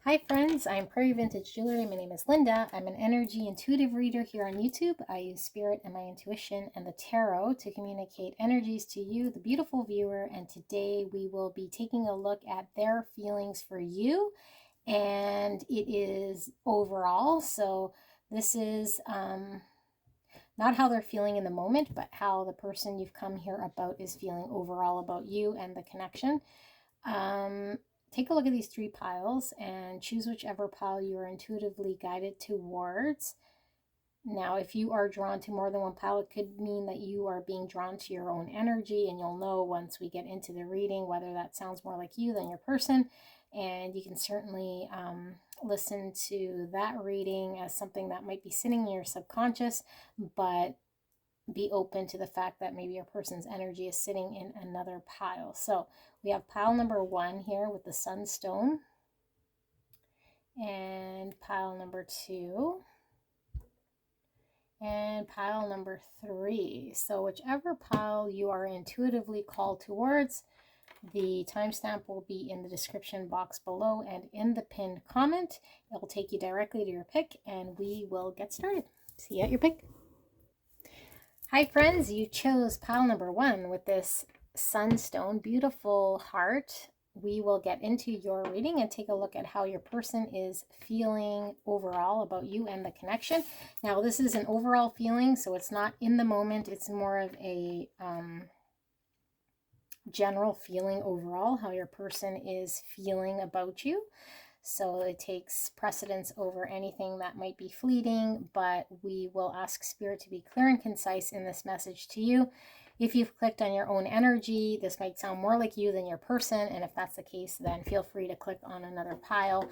Hi friends, I'm Prairie Vintage Jewelry. My name is Linda. I'm an energy intuitive reader here on YouTube. I use spirit and my intuition and the tarot to communicate energies to you, the beautiful viewer, and today we will be taking a look at their feelings for you, and it is overall. So this is not how they're feeling in the moment, but how the person you've come here about is feeling overall about you and the connection. Take a look at these three piles and choose whichever pile you are intuitively guided towards. Now, if you are drawn to more than one pile, it could mean that you are being drawn to your own energy, and you'll know once we get into the reading whether that sounds more like you than your person. And you can certainly listen to that reading as something that might be sitting in your subconscious, but be open to the fact that maybe your person's energy is sitting in another pile. So we have pile number 1 here with the sunstone, and pile number 2, and pile number 3. So whichever pile you are intuitively called towards, the timestamp will be in the description box below and in the pinned comment. It will take you directly to your pick, and we will get started. See you at your pick. Hi friends, you chose pile number 1 with this sunstone, beautiful heart. We will get into your reading and take a look at how your person is feeling overall about you and the connection. Now, this is an overall feeling, so it's not in the moment. It's more of a general feeling overall, how your person is feeling about you. So it takes precedence over anything that might be fleeting, but we will ask Spirit to be clear and concise in this message to you. If you've clicked on your own energy, this might sound more like you than your person, and if that's the case, then feel free to click on another pile.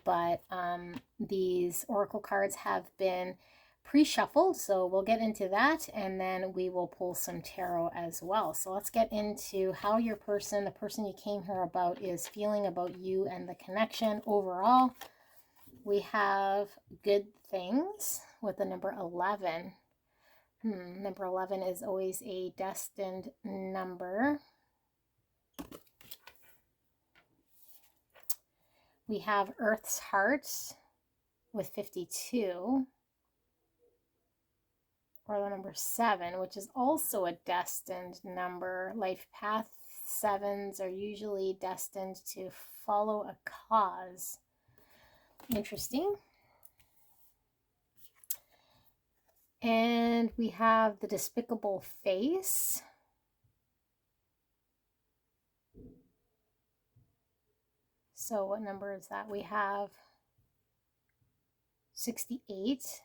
But these oracle cards have been pre-shuffled, so we'll get into that, and then we will pull some tarot as well. So let's get into how your person, the person you came here about, is feeling about you and the connection overall. We have good things with the number 11. Number 11 is always a destined number. We have Earth's Heart with 52. Or the number 7, which is also a destined number. Life path 7s are usually destined to follow a cause. Interesting. And we have the despicable face. So what number is that? We have 68.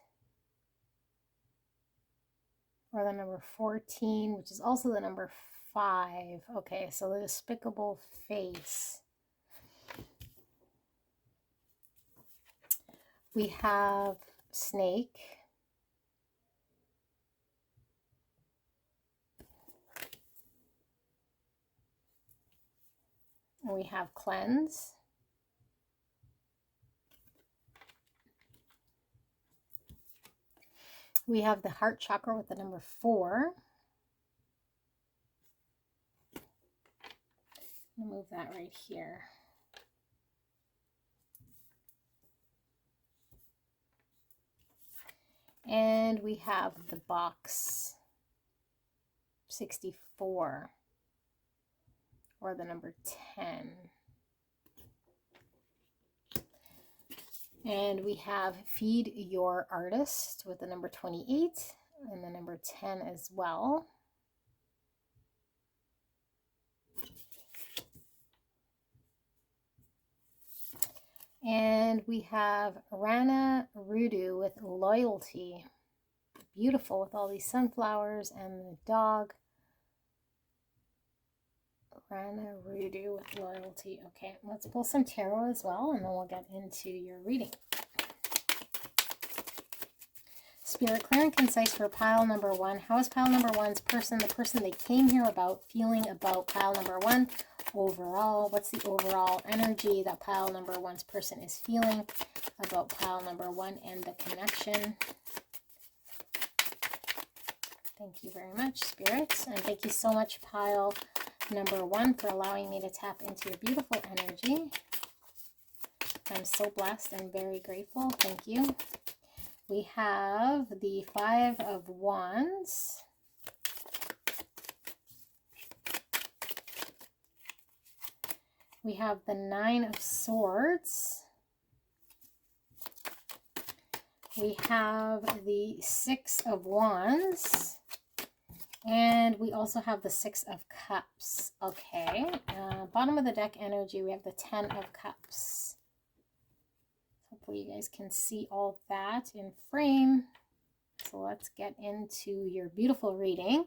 Or the number 14, which is also the number 5. Okay, so the despicable face. We have snake. And we have cleanse. We have the heart chakra with the number 4. I'll move that right here. And we have the box 64, or the number 10. And we have Feed Your Artist with the number 28 and the number 10 as well. And we have Rana Rudu with Loyalty. Beautiful with all these sunflowers and the dog. Rana Rudu with Loyalty. Okay, let's pull some tarot as well, and then we'll get into your reading. Spirit, clear and concise for pile number 1. How is pile number 1's person, the person they came here about, feeling about pile number 1 overall? What's the overall energy that pile number 1's person is feeling about pile number 1 and the connection? Thank you very much, Spirit. And thank you so much, pile number 1, for allowing me to tap into your beautiful energy. I'm so blessed and very grateful. Thank you. We have the Five of Wands. We have the Nine of Swords. We have the Six of Wands. And we also have the Six of Cups. Okay. Bottom of the deck energy, we have the Ten of Cups. Hopefully you guys can see all that in frame. So let's get into your beautiful reading.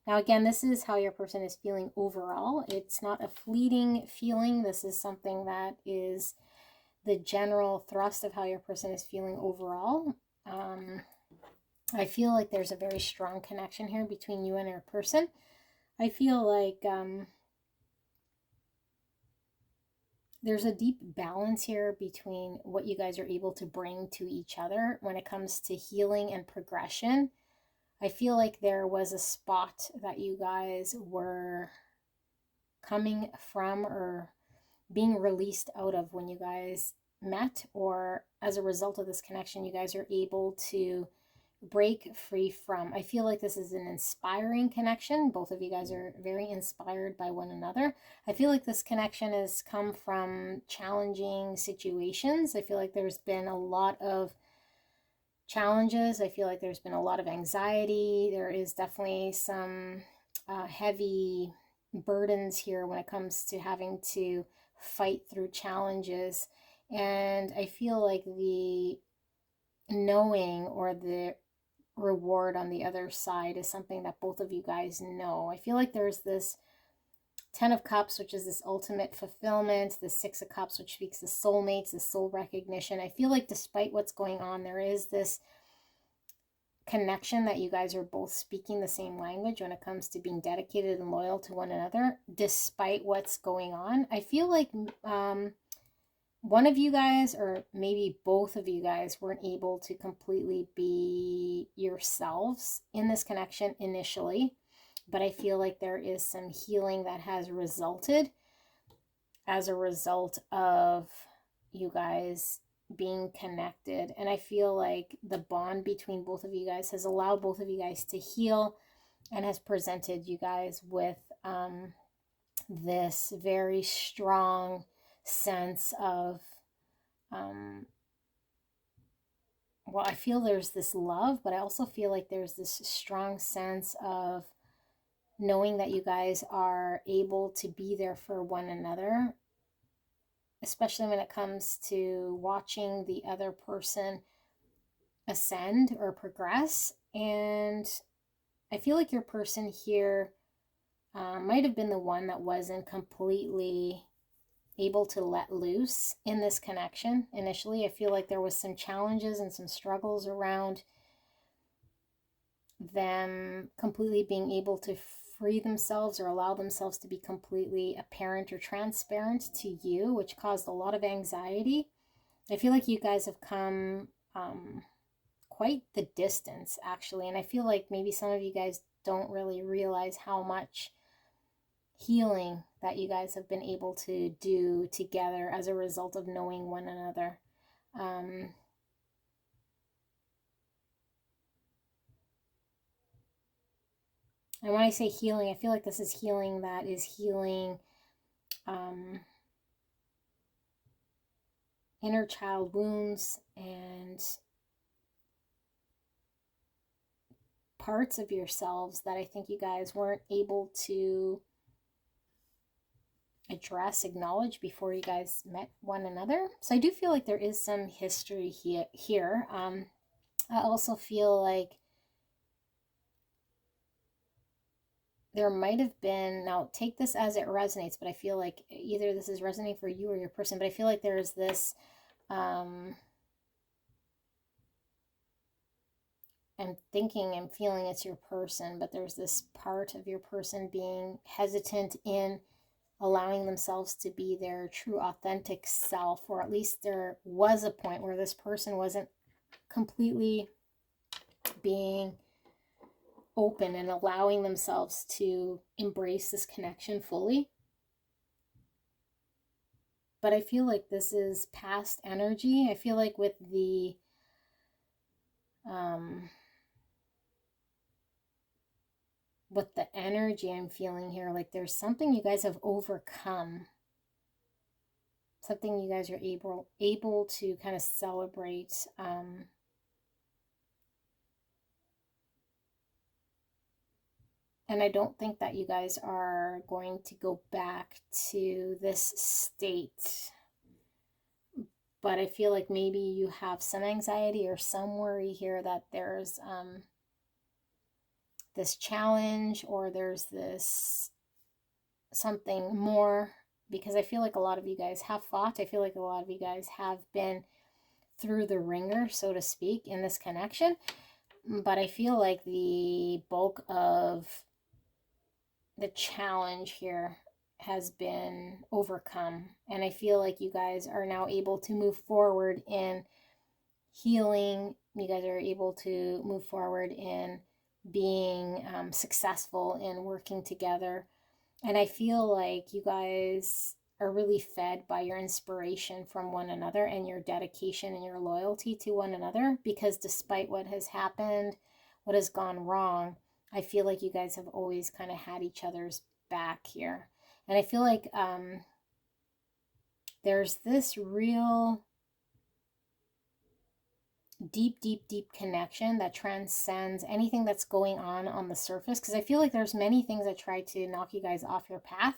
Now, again, this is how your person is feeling overall. It's not a fleeting feeling. This is something that is the general thrust of how your person is feeling overall. I feel like there's a very strong connection here between you and your person. I feel like there's a deep balance here between what you guys are able to bring to each other when it comes to healing and progression. I feel like there was a spot that you guys were coming from or being released out of when you guys met, or as a result of this connection, you guys are able to break free from. I feel like this is an inspiring connection. Both of you guys are very inspired by one another. I feel like this connection has come from challenging situations. I feel like there's been a lot of challenges. I feel like there's been a lot of anxiety. There is definitely some heavy burdens here when it comes to having to fight through challenges. And I feel like the knowing or the reward on the other side is something that both of you guys know. I feel like there's this Ten of Cups, which is this ultimate fulfillment, the Six of Cups, which speaks to soulmates, the soul recognition. I feel like despite what's going on, there is this connection that you guys are both speaking the same language when it comes to being dedicated and loyal to one another, despite what's going on. I feel like one of you guys, or maybe both of you guys, weren't able to completely be yourselves in this connection initially. But I feel like there is some healing that has resulted as a result of you guys being connected. And I feel like the bond between both of you guys has allowed both of you guys to heal and has presented you guys with this very strong sense of, well, I feel there's this love, but I also feel like there's this strong sense of knowing that you guys are able to be there for one another, especially when it comes to watching the other person ascend or progress. And I feel like your person here might have been the one that wasn't completely able to let loose in this connection initially. I feel like there was some challenges and some struggles around them completely being able to free themselves or allow themselves to be completely apparent or transparent to you, which caused a lot of anxiety. I feel like you guys have come quite the distance, actually, and I feel like maybe some of you guys don't really realize how much healing that you guys have been able to do together as a result of knowing one another. And when I say healing, I feel like this is healing that is healing inner child wounds and parts of yourselves that I think you guys weren't able to address, acknowledge before you guys met one another. So I do feel like there is some history here. I also feel like there might have been, now take this as it resonates, but I feel like either this is resonating for you or your person, but I feel like there's this, I'm thinking and feeling it's your person, but there's this part of your person being hesitant in allowing themselves to be their true authentic self, or at least there was a point where this person wasn't completely being open and allowing themselves to embrace this connection fully. but I feel like this is past energy. I feel like with the energy I'm feeling here, like there's something you guys have overcome, something you guys are able to kind of celebrate. And I don't think that you guys are going to go back to this state. But I feel like maybe you have some anxiety or some worry here that there's this challenge, or there's this something more, because I feel like a lot of you guys have fought. I feel like a lot of you guys have been through the ringer, so to speak, in this connection. But I feel like the bulk of the challenge here has been overcome. And I feel like you guys are now able to move forward in healing. You guys are able to move forward in being successful in working together. And I feel like you guys are really fed by your inspiration from one another and your dedication and your loyalty to one another, because despite what has happened, what has gone wrong, I feel like you guys have always kind of had each other's back here. And I feel like there's this real deep connection that transcends anything that's going on the surface. Because I feel like there's many things that try to knock you guys off your path,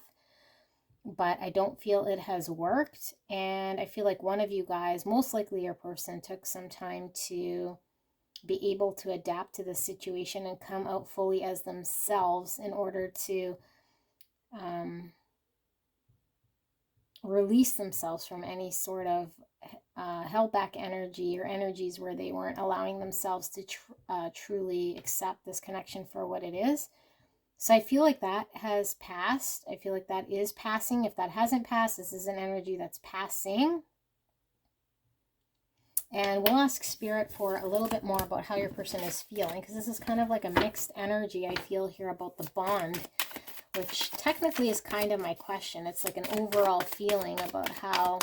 but I don't feel it has worked. And I feel like one of you guys, most likely your person, took some time to be able to adapt to the situation and come out fully as themselves in order to release themselves from any sort of held back energy, or energies where they weren't allowing themselves to truly accept this connection for what it is. So I feel like that has passed. I feel like that is passing. If that hasn't passed, this is an energy that's passing. And we'll ask Spirit for a little bit more about how your person is feeling, because this is kind of like a mixed energy I feel here about the bond, which technically is kind of my question. It's like an overall feeling about how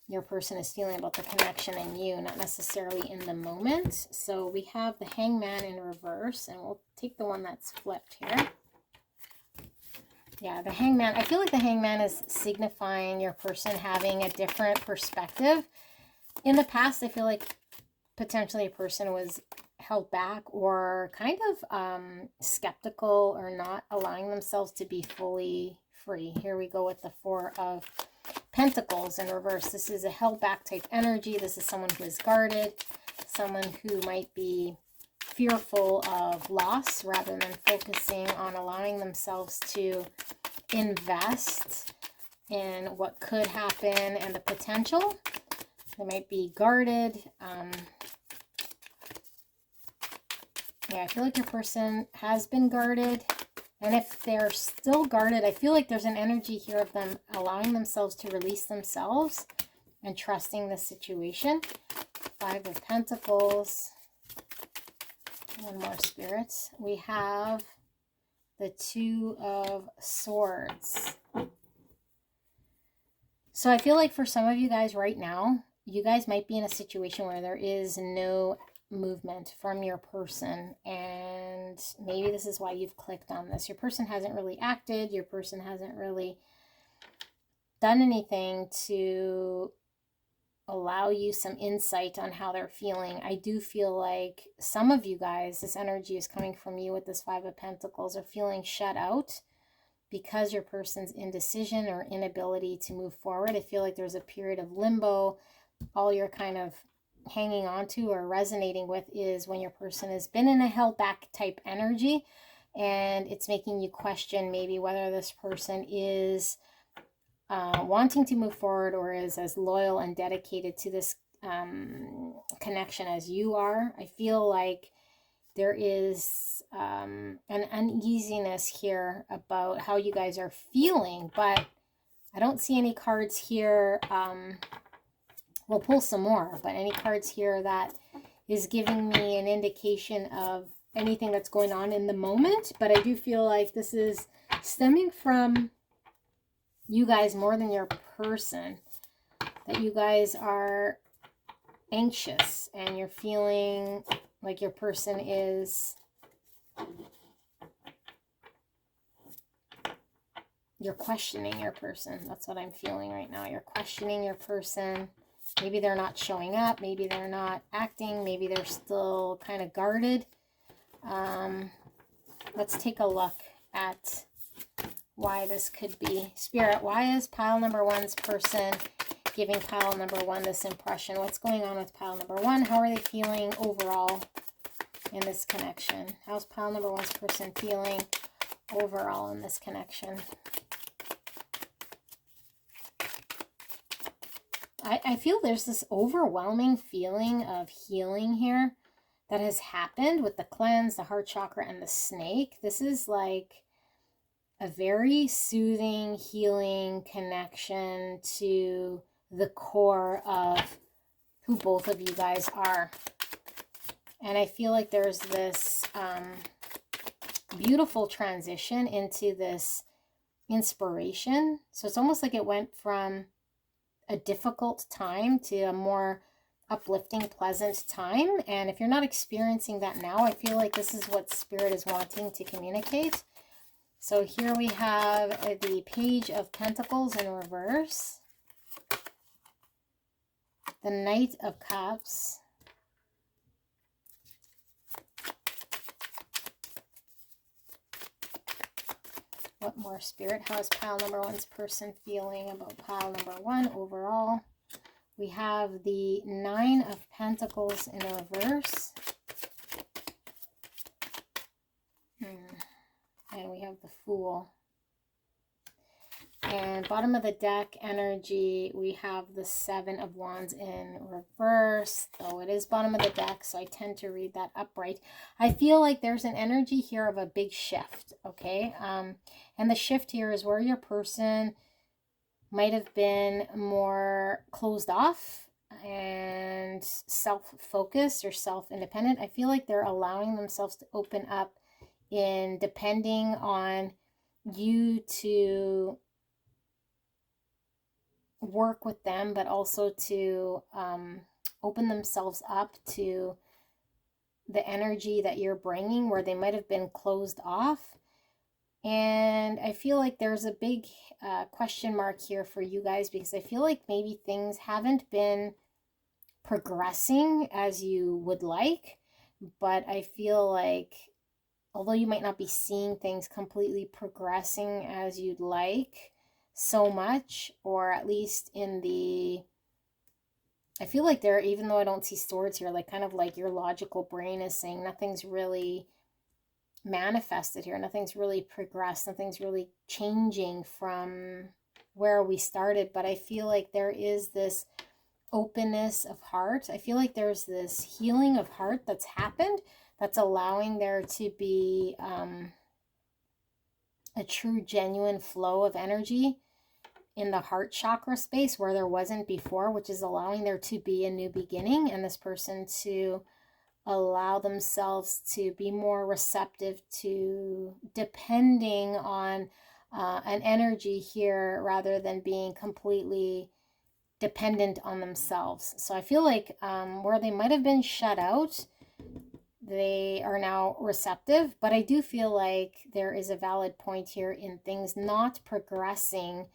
your person is feeling about the connection and you, not necessarily in the moment. So we have the Hangman in reverse, and we'll take the one that's flipped here. Yeah, the Hangman. I feel like the Hangman is signifying your person having a different perspective. In the past, I feel like potentially a person was held back or kind of skeptical, or not allowing themselves to be fully free. Here we go with the Four of Pentacles in reverse. This is a held back type energy. This is someone who is guarded, someone who might be fearful of loss rather than focusing on allowing themselves to invest in what could happen and the potential. They might be guarded. Yeah, I feel like your person has been guarded. And if they're still guarded, I feel like there's an energy here of them allowing themselves to release themselves and trusting the situation. Five of Pentacles. One more, spirits. We have the Two of Swords. So I feel like for some of you guys right now, you guys might be in a situation where there is no movement from your person, and maybe this is why you've clicked on this. Your person hasn't really acted. Your person hasn't really done anything to allow you some insight on how they're feeling. I do feel like some of you guys, this energy is coming from you with this Five of Pentacles, are feeling shut out because your person's indecision or inability to move forward. I feel like there's a period of limbo. All you're kind of hanging on to or resonating with is when your person has been in a held back type energy, and it's making you question maybe whether this person is wanting to move forward or is as loyal and dedicated to this connection as you are. I feel like there is an uneasiness here about how you guys are feeling, but I don't see any cards here. We'll pull some more, but any cards here that is giving me an indication of anything that's going on in the moment. But I do feel like this is stemming from you guys more than your person, that you guys are anxious and you're feeling like your person is, you're questioning your person. That's what I'm feeling right now. You're questioning your person. Maybe they're not showing up. Maybe they're not acting. Maybe they're still kind of guarded. Let's take a look at why this could be. Spirit, why is pile number one's person giving pile number one this impression? What's going on with pile number one? How are they feeling overall in this connection? How's pile number one's person feeling overall in this connection? I feel there's this overwhelming feeling of healing here that has happened with the cleanse, the heart chakra, and the snake. This is like a very soothing, healing connection to the core of who both of you guys are. And I feel like there's this beautiful transition into this inspiration. So it's almost like it went from a difficult time to a more uplifting, pleasant time. And if you're not experiencing that now, I feel like this is what Spirit is wanting to communicate. So here we have the Page of Pentacles in reverse, the Knight of Cups, what more, Spirit? How is pile number one's person feeling about pile number one overall? We have the Nine of Pentacles in reverse. And we have the Fool. And bottom of the deck energy, we have the Seven of Wands in reverse. Though it is bottom of the deck, so I tend to read that upright. I feel like there's an energy here of a big shift, okay? And the shift here is where your person might have been more closed off and self-focused or self-independent. I feel like they're allowing themselves to open up in depending on you to work with them, but also to open themselves up to the energy that you're bringing where they might have been closed off. And I feel like there's a big question mark here for you guys, because I feel like maybe things haven't been progressing as you would like, but I feel like although you might not be seeing things completely progressing as you'd like so much, or at least in the, I feel like there, even though I don't see swords here, like kind of like your logical brain is saying nothing's really manifested here, nothing's really progressed, nothing's really changing from where we started. But I feel like there is this openness of heart. I feel like there's this healing of heart that's happened, that's allowing there to be a true, genuine flow of energy in the heart chakra space where there wasn't before, which is allowing there to be a new beginning and this person to allow themselves to be more receptive to depending on an energy here rather than being completely dependent on themselves. So I feel like where they might have been shut out, they are now receptive. But I do feel like there is a valid point here in things not progressing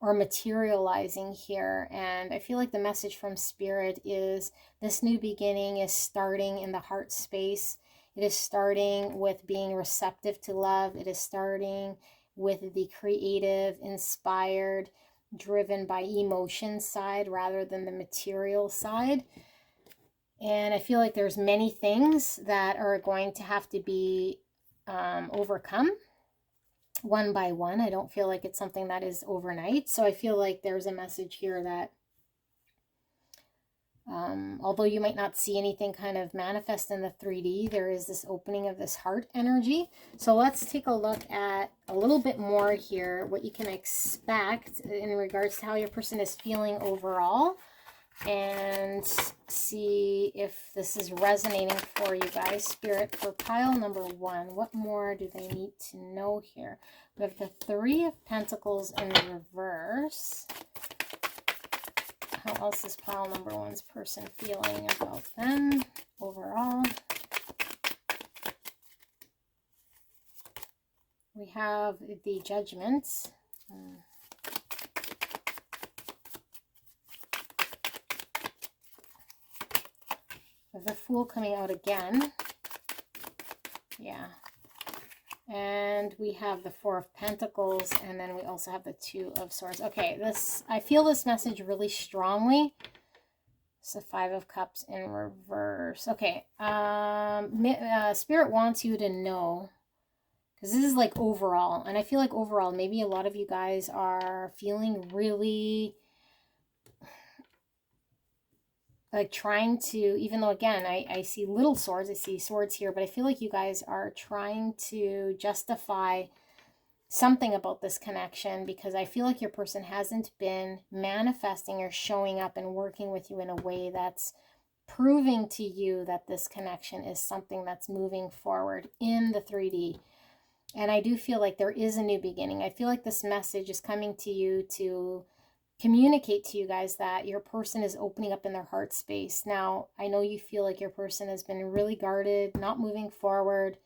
or materializing here. And I feel like the message from Spirit is this new beginning is starting in the heart space. It is starting with being receptive to love. It is starting with the creative, inspired, driven by emotion side rather than the material side. And I feel like there's many things that are going to have to be overcome one by one. I don't feel like it's something that is overnight. So I feel like there's a message here that although you might not see anything kind of manifest in the 3D, there is this opening of this heart energy. So let's take a look at a little bit more here, what you can expect in regards to how your person is feeling overall, and see if this is resonating for you guys. Spirit, for pile number one, what more do they need to know here? We have the Three of Pentacles in reverse. How else is pile number one's person feeling about them overall? We have the Judgment. The Fool coming out again. Yeah. And we have the Four of Pentacles, and then we also have the Two of Swords. Okay, I feel this message really strongly. It's the Five of Cups in reverse. Okay, Spirit wants you to know, because this is like overall, and I feel like overall, maybe a lot of you guys are feeling really like trying to, even though again, I see little swords, I see swords here, but I feel like you guys are trying to justify something about this connection, because I feel like your person hasn't been manifesting or showing up and working with you in a way that's proving to you that this connection is something that's moving forward in the 3D. And I do feel like there is a new beginning. I feel like this message is coming to you to communicate to you guys that your person is opening up in their heart space. Now, I know you feel like your person has been really guarded, not moving forward,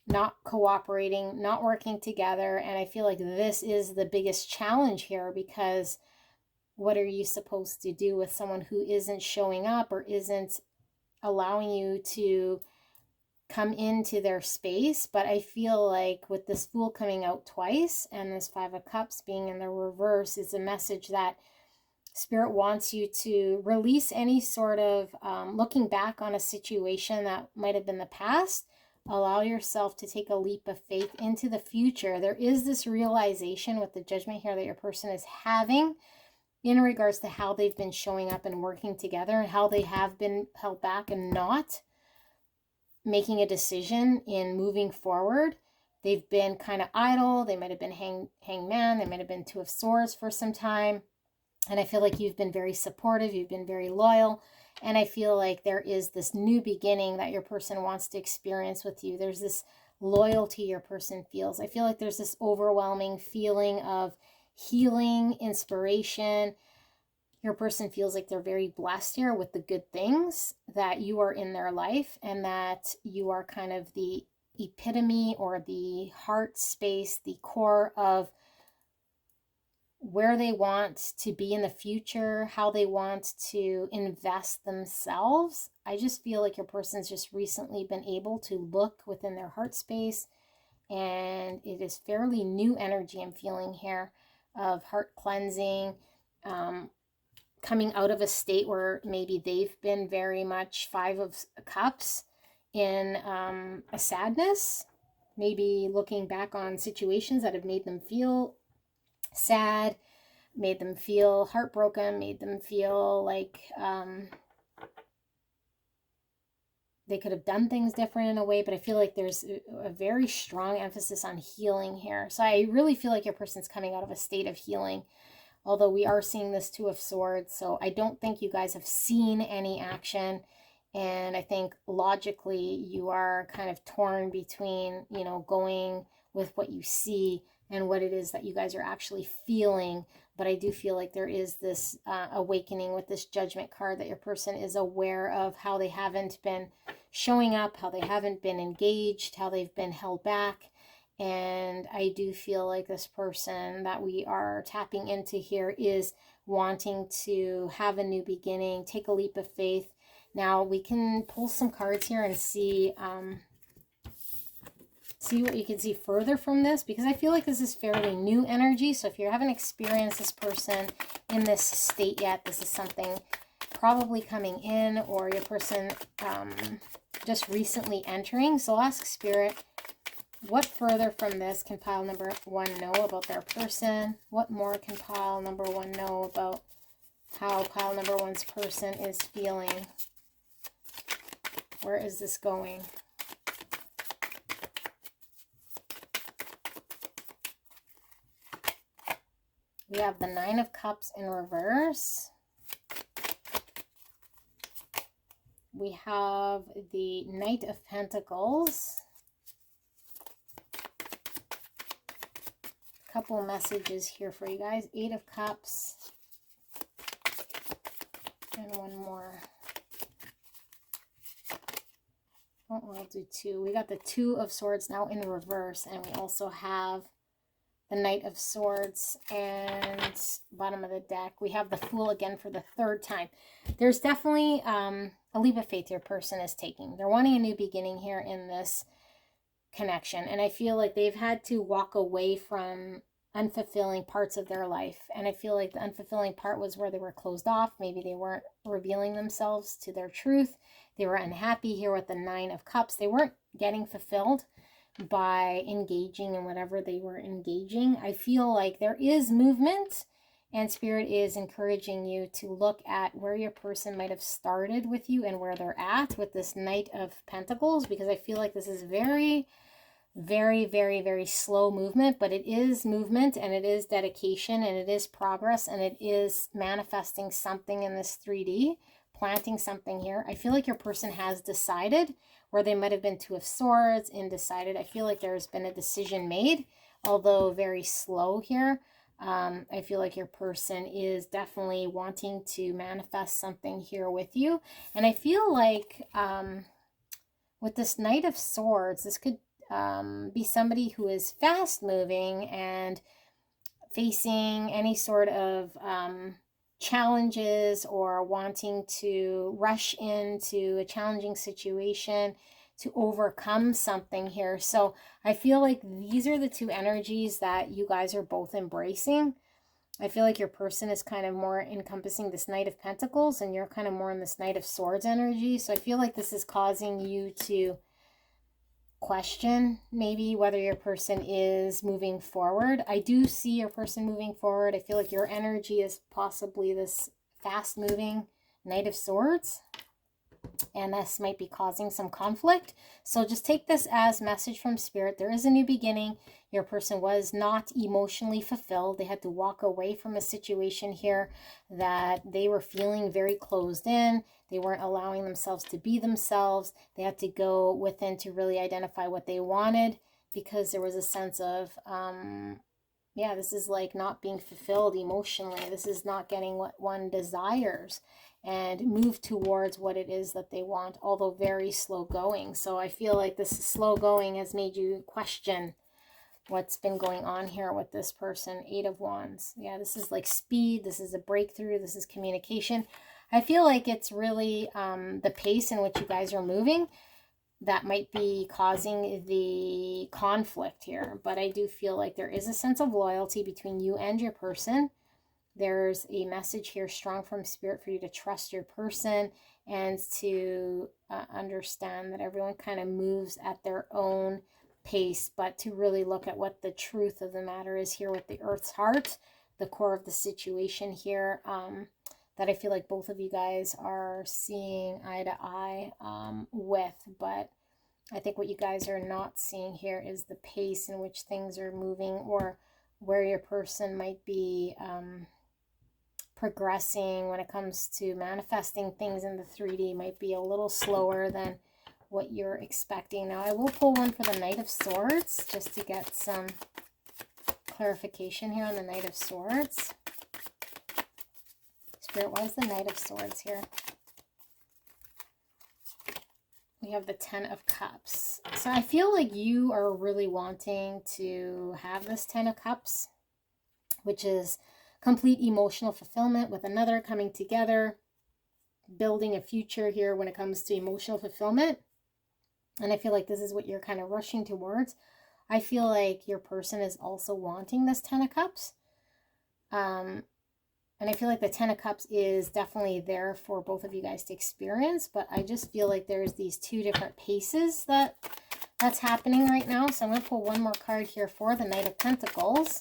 not cooperating, not working together. And I feel like this is the biggest challenge here, because what are you supposed to do with someone who isn't showing up or isn't allowing you to come into their space? But I feel like with this Fool coming out twice and this Five of Cups being in the reverse is a message that Spirit wants you to release any sort of looking back on a situation that might have been the past. Allow yourself to take a leap of faith into the future. There is this realization with the Judgment here that your person is having in regards to how they've been showing up and working together, and how they have been held back and not making a decision in moving forward. They've been kind of idle. They might have been hangman. They might have been Two of Swords for some time. And I feel like you've been very supportive. You've been very loyal. And I feel like there is this new beginning that your person wants to experience with you. There's this loyalty your person feels. I feel like there's this overwhelming feeling of healing, inspiration. Your person feels like they're very blessed here with the good things that you are in their life, and that you are kind of the epitome or the heart space, the core of where they want to be in the future, how they want to invest themselves. I just feel like your person's just recently been able to look within their heart space, and it is fairly new energy I'm feeling here of heart cleansing, coming out of a state where maybe they've been very much Five of Cups in a sadness, maybe looking back on situations that have made them feel sad, made them feel heartbroken, made them feel like they could have done things different in a way. But I feel like there's a very strong emphasis on healing here. So I really feel like your person's coming out of a state of healing, although we are seeing this Two of Swords. So I don't think you guys have seen any action. And I think logically you are kind of torn between, you know, going with what you see and what it is that you guys are actually feeling. But I do feel like there is this awakening with this Judgment card, that your person is aware of how they haven't been showing up, how they haven't been engaged, how they've been held back. And I do feel like this person that we are tapping into here is wanting to have a new beginning, take a leap of faith. Now we can pull some cards here and see what you can see further from this, because I feel like this is fairly new energy. So if you haven't experienced this person in this state yet, this is something probably coming in, or your person just recently entering. So I'll ask Spirit, what further from this can pile number one know about their person? What more can pile number one know about how pile number one's person is feeling? Where is this going? We have the Nine of Cups in reverse. We have the Knight of Pentacles. Couple messages here for you guys. Eight of Cups. And one more. Oh, we'll do two. We got the Two of Swords now in reverse, and we also have the Knight of Swords, and bottom of the deck, we have the Fool again for the third time. There's definitely a leap of faith your person is taking. They're wanting a new beginning here in this connection, and I feel like they've had to walk away from unfulfilling parts of their life, and I feel like the unfulfilling part was where they were closed off. Maybe they weren't revealing themselves to their truth. They were unhappy here with the Nine of Cups. They weren't getting fulfilled by engaging in whatever they were engaging. I feel like there is movement, and Spirit is encouraging you to look at where your person might have started with you and where they're at with this Knight of Pentacles, because I feel like this is very, very, very, very slow movement, but it is movement, and it is dedication, and it is progress, and it is manifesting something in this 3D, planting something here. I feel like your person has decided, where they might have been Two of Swords, undecided. I feel like there's been a decision made, although very slow here. I feel like your person is definitely wanting to manifest something here with you. And I feel like with this Knight of Swords, this could be somebody who is fast moving and facing any sort of challenges, or wanting to rush into a challenging situation to overcome something here. So I feel like these are the two energies that you guys are both embracing. I feel like your person is kind of more encompassing this Knight of Pentacles, and you're kind of more in this Knight of Swords energy. So I feel like this is causing you to question maybe whether your person is moving forward. I do see your person moving forward. I feel like your energy is possibly this fast moving Knight of Swords, and this might be causing some conflict. So just take this as message from Spirit. There is a new beginning. Your person was not emotionally fulfilled. They had to walk away from a situation here that they were feeling very closed in. They weren't allowing themselves to be themselves. They had to go within to really identify what they wanted, because there was a sense of, yeah, this is like not being fulfilled emotionally. This is not getting what one desires, and move towards what it is that they want, although very slow going. So I feel like this slow going has made you question what's been going on here with this person. Eight of Wands. Yeah, this is like speed. This is a breakthrough. This is communication. I feel like it's really the pace in which you guys are moving that might be causing the conflict here. But I do feel like there is a sense of loyalty between you and your person. There's a message here strong from Spirit for you to trust your person, and to understand that everyone kind of moves at their own pace, but to really look at what the truth of the matter is here with the Earth's heart, the core of the situation here, that I feel like both of you guys are seeing eye to eye with. But I think what you guys are not seeing here is the pace in which things are moving, or where your person might be progressing when it comes to manifesting things in the 3D might be a little slower than what you're expecting. Now I will pull one for the Knight of Swords just to get some clarification here on the Knight of Swords. Spirit, why is the Knight of Swords here? We have the Ten of Cups. So I feel like you are really wanting to have this Ten of Cups, which is complete emotional fulfillment with another, coming together, building a future here when it comes to emotional fulfillment. And I feel like this is what you're kind of rushing towards. I feel like your person is also wanting this Ten of Cups. And I feel like the Ten of Cups is definitely there for both of you guys to experience. But I just feel like there's these two different paces that's happening right now. So I'm going to pull one more card here for the Knight of Pentacles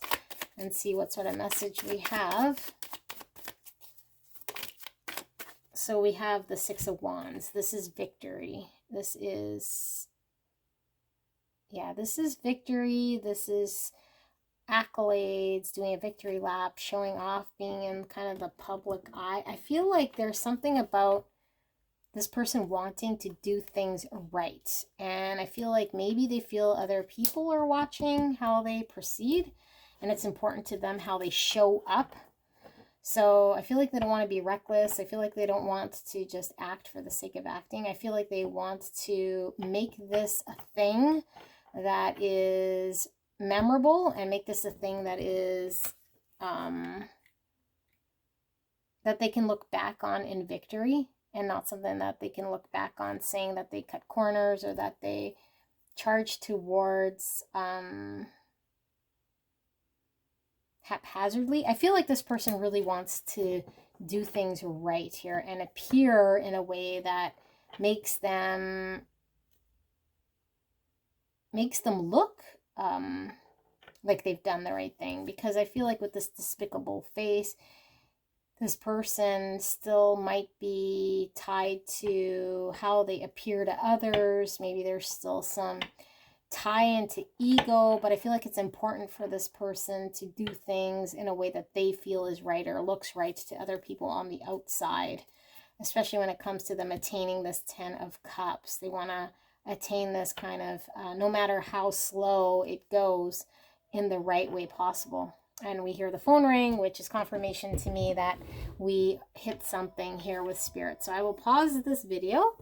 and see what sort of message we have. So we have the Six of Wands. This is victory. This is, yeah, this is victory. This is accolades, doing a victory lap, showing off, being in kind of the public eye. I feel like there's something about this person wanting to do things right. And I feel like maybe they feel other people are watching how they proceed, and it's important to them how they show up. So I feel like they don't want to be reckless. I feel like they don't want to just act for the sake of acting. I feel like they want to make this a thing that is memorable and make this a thing that is that they can look back on in victory, and not something that they can look back on saying that they cut corners or that they charge towards haphazardly. I feel like this person really wants to do things right here and appear in a way that makes them look like they've done the right thing. Because I feel like with this despicable face, this person still might be tied to how they appear to others. Maybe there's still some tie into ego, but I feel like it's important for this person to do things in a way that they feel is right or looks right to other people on the outside, especially when it comes to them attaining this 10 of Cups. They want to attain this kind of, no matter how slow it goes, in the right way possible. And we hear the phone ring, which is confirmation to me that we hit something here with Spirit. So I will pause this video.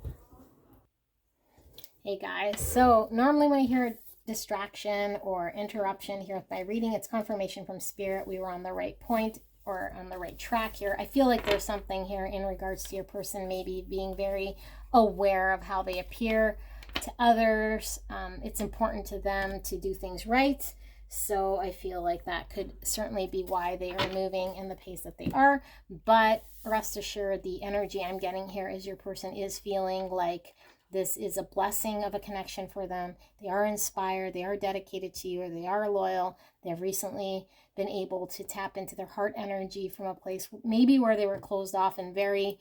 Hey guys, so normally when I hear a distraction or interruption here with my reading, it's confirmation from Spirit. We were on the right point or on the right track here. I feel like there's something here in regards to your person maybe being very aware of how they appear to others. It's important to them to do things right. So I feel like that could certainly be why they are moving in the pace that they are. But rest assured, the energy I'm getting here is your person is feeling like this is a blessing of a connection for them. They are inspired, they are dedicated to you, or they are loyal. They've recently been able to tap into their heart energy from a place maybe where they were closed off and very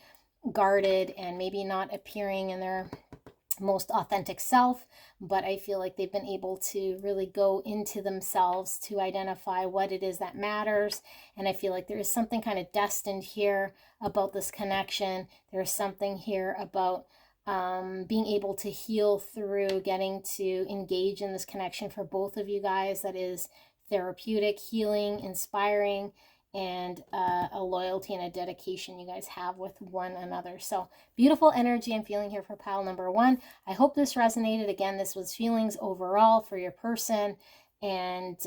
guarded and maybe not appearing in their most authentic self, but I feel like they've been able to really go into themselves to identify what it is that matters. And I feel like there is something kind of destined here about this connection. There's something here about being able to heal through getting to engage in this connection for both of you guys that is therapeutic, healing, inspiring, and a loyalty and a dedication you guys have with one another. So beautiful energy I'm feeling here for pile number one. I hope this resonated. Again, this was feelings overall for your person. And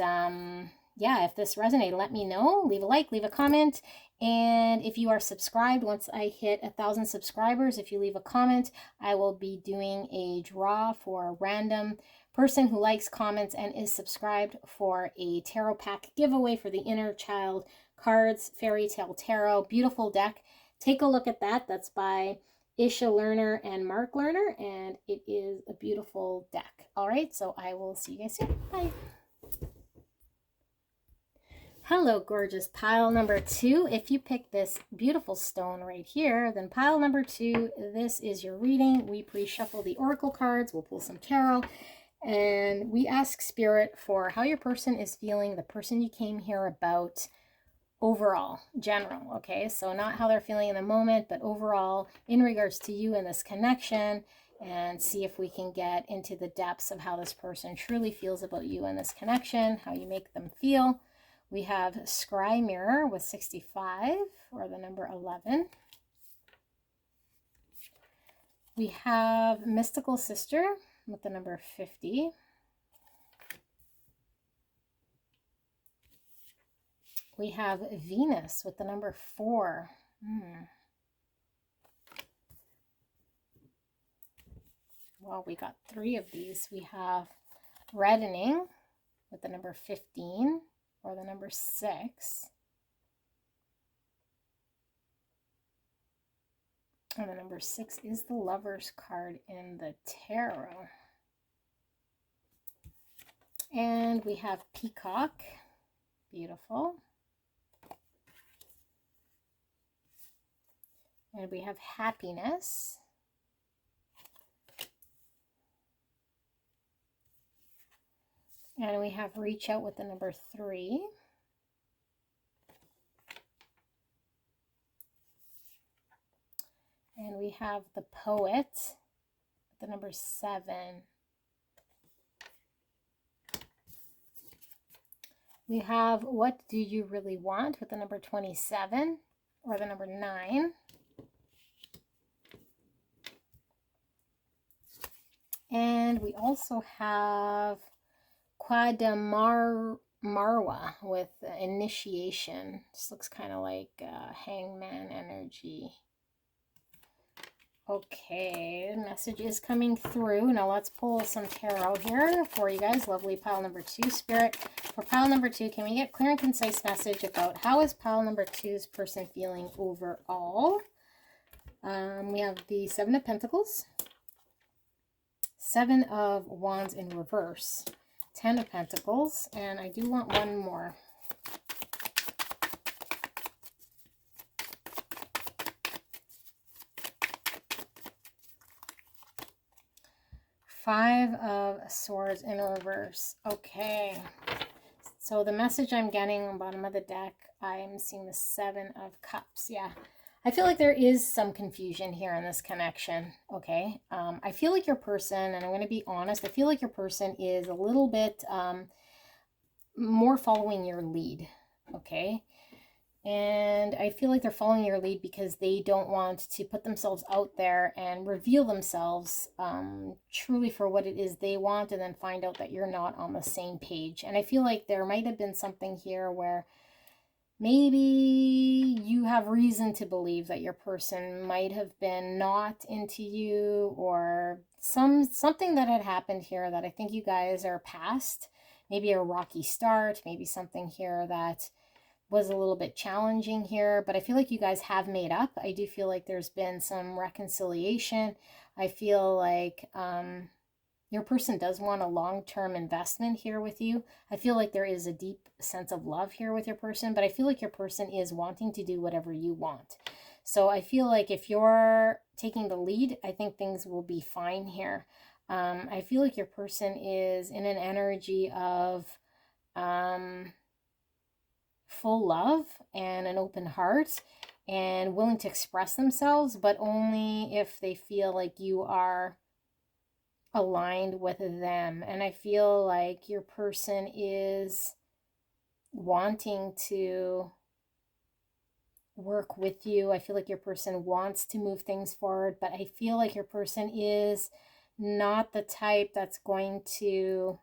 yeah, if this resonated, let me know. Leave a like, leave a comment. And if you are subscribed, once I hit 1,000 subscribers, if you leave a comment, I will be doing a draw for a random person who likes, comments, and is subscribed for a tarot pack giveaway for the Inner Child Cards Fairy Tale Tarot. Beautiful deck. Take a look at that. That's by Isha Lerner and Mark Lerner, and it is a beautiful deck. All right, so I will see you guys soon. Bye. Hello, gorgeous pile number two. If you pick this beautiful stone right here, then pile number two, this is your reading. We pre-shuffle the oracle cards. We'll pull some tarot. And we ask Spirit for how your person is feeling, the person you came here about, overall, general, okay? So not how they're feeling in the moment, but overall in regards to you and this connection, and see if we can get into the depths of how this person truly feels about you and this connection, how you make them feel. We have Scry Mirror with 65, or the number 11. We have Mystical Sister with the number 50. We have Venus with the number 4. Well, we got 3 of these. We have Reddening with the number 15, or the number 6. And the number 6 is the Lover's card in the tarot. And we have Peacock. Beautiful. And we have Happiness. And we have Reach Out with the number 3. And we have the Poet with the number 7. We have What Do You Really Want with the number 27. or the number 9. And we also have Quadamarwa with initiation. This looks kind of like hangman energy. Okay, the message is coming through. Now let's pull some tarot here for you guys. Lovely pile number 2. Spirit, for pile number 2, can we get clear and concise message about how is pile number 2's person feeling overall? We have the 7 of Pentacles, 7 of Wands in reverse, 10 of Pentacles, and I do want one more. 5 of Swords in reverse. Okay. So the message I'm getting on the bottom of the deck, I'm seeing the 7 of Cups. Yeah. I feel like there is some confusion here in this connection. Okay. I feel like your person, and I'm going to be honest, I feel like your person is a little bit more following your lead. Okay. And I feel like they're following your lead because they don't want to put themselves out there and reveal themselves truly for what it is they want, and then find out that you're not on the same page. And I feel like there might have been something here where maybe you have reason to believe that your person might have been not into you, or something that had happened here that I think you guys are past. Maybe a rocky start, maybe something here that was a little bit challenging here, but I feel like you guys have made up. I do feel like there's been some reconciliation. I feel like your person does want a long-term investment here with you. I feel like there is a deep sense of love here with your person, but I feel like your person is wanting to do whatever you want. So I feel like if you're taking the lead, I think things will be fine here. I feel like your person is in an energy of full love and an open heart and willing to express themselves, but only if they feel like you are aligned with them. And I feel like your person is wanting to work with you. I feel like your person wants to move things forward, but I feel like your person is not the type that's going to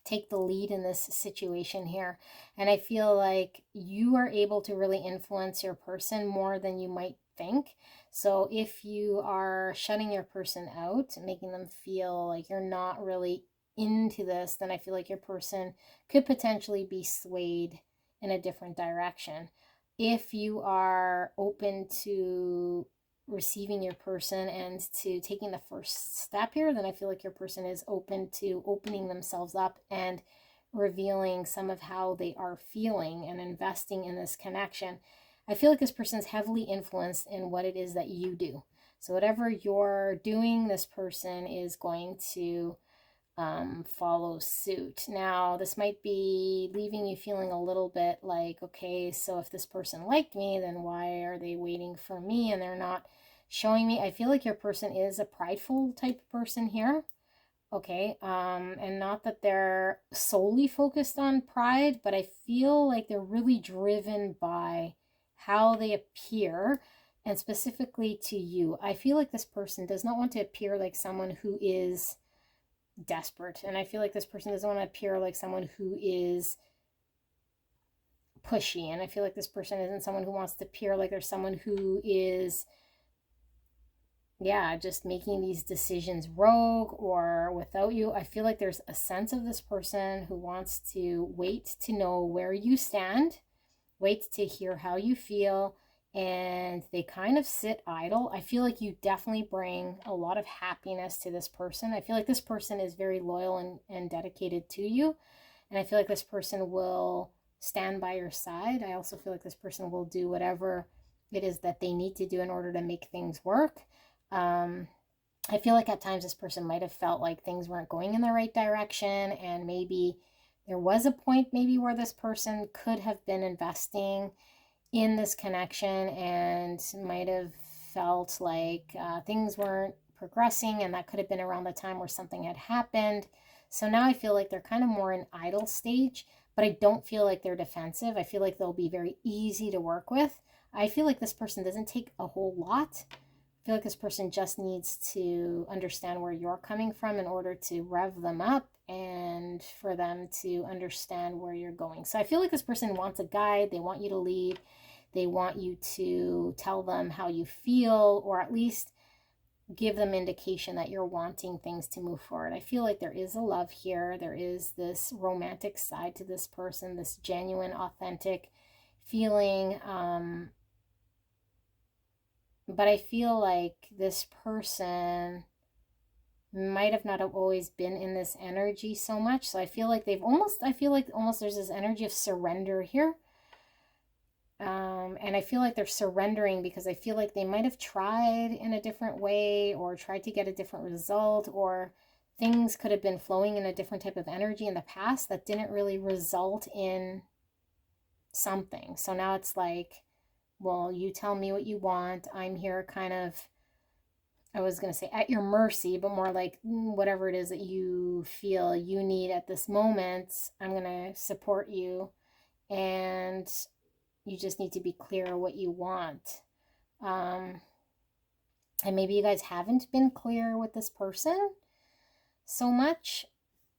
take the lead in this situation here. And I feel like you are able to really influence your person more than you might think. So if you are shutting your person out, making them feel like you're not really into this, then I feel like your person could potentially be swayed in a different direction. If you are open to receiving your person and to taking the first step here, then I feel like your person is open to opening themselves up and revealing some of how they are feeling and investing in this connection. I feel like this person is heavily influenced in what it is that you do. So whatever you're doing, this person is going to follow suit. Now, this might be leaving you feeling a little bit like, okay, so if this person liked me, then why are they waiting for me and they're not showing me? I feel like your person is a prideful type of person here. Okay, and not that they're solely focused on pride, but I feel like they're really driven by how they appear, and specifically to you. I feel like this person does not want to appear like someone who is desperate, and I feel like this person doesn't want to appear like someone who is pushy, and I feel like this person isn't someone who wants to appear like there's someone who is just making these decisions rogue or without you. I feel like there's a sense of this person who wants to wait to know where you stand, wait to hear how you feel, and they kind of sit idle. I feel like you definitely bring a lot of happiness to this person. I feel like this person is very loyal and dedicated to you, and I feel like this person will stand by your side. I also feel like this person will do whatever it is that they need to do in order to make things work. I feel like at times this person might have felt like things weren't going in the right direction, and maybe there was a point maybe where this person could have been investing in this connection and might have felt like things weren't progressing, and that could have been around the time where something had happened. So now I feel like they're kind of more in idle stage, but I don't feel like they're defensive. I feel like they'll be very easy to work with. I feel like this person doesn't take a whole lot. I feel like this person just needs to understand where you're coming from in order to rev them up and for them to understand where you're going. So I feel like this person wants a guide. They want you to lead. They want you to tell them how you feel, or at least give them indication that you're wanting things to move forward. I feel like there is a love here. There is this romantic side to this person, this genuine, authentic feeling. But I feel like this person might have not always been in this energy so much. So I feel like almost there's this energy of surrender here. And I feel like they're surrendering because I feel like they might have tried in a different way or tried to get a different result, or things could have been flowing in a different type of energy in the past that didn't really result in something. So now it's like, well, you tell me what you want. I'm here kind of, I was going to say at your mercy, but more like whatever it is that you feel you need at this moment, I'm going to support you. And you just need to be clear what you want. And maybe you guys haven't been clear with this person so much,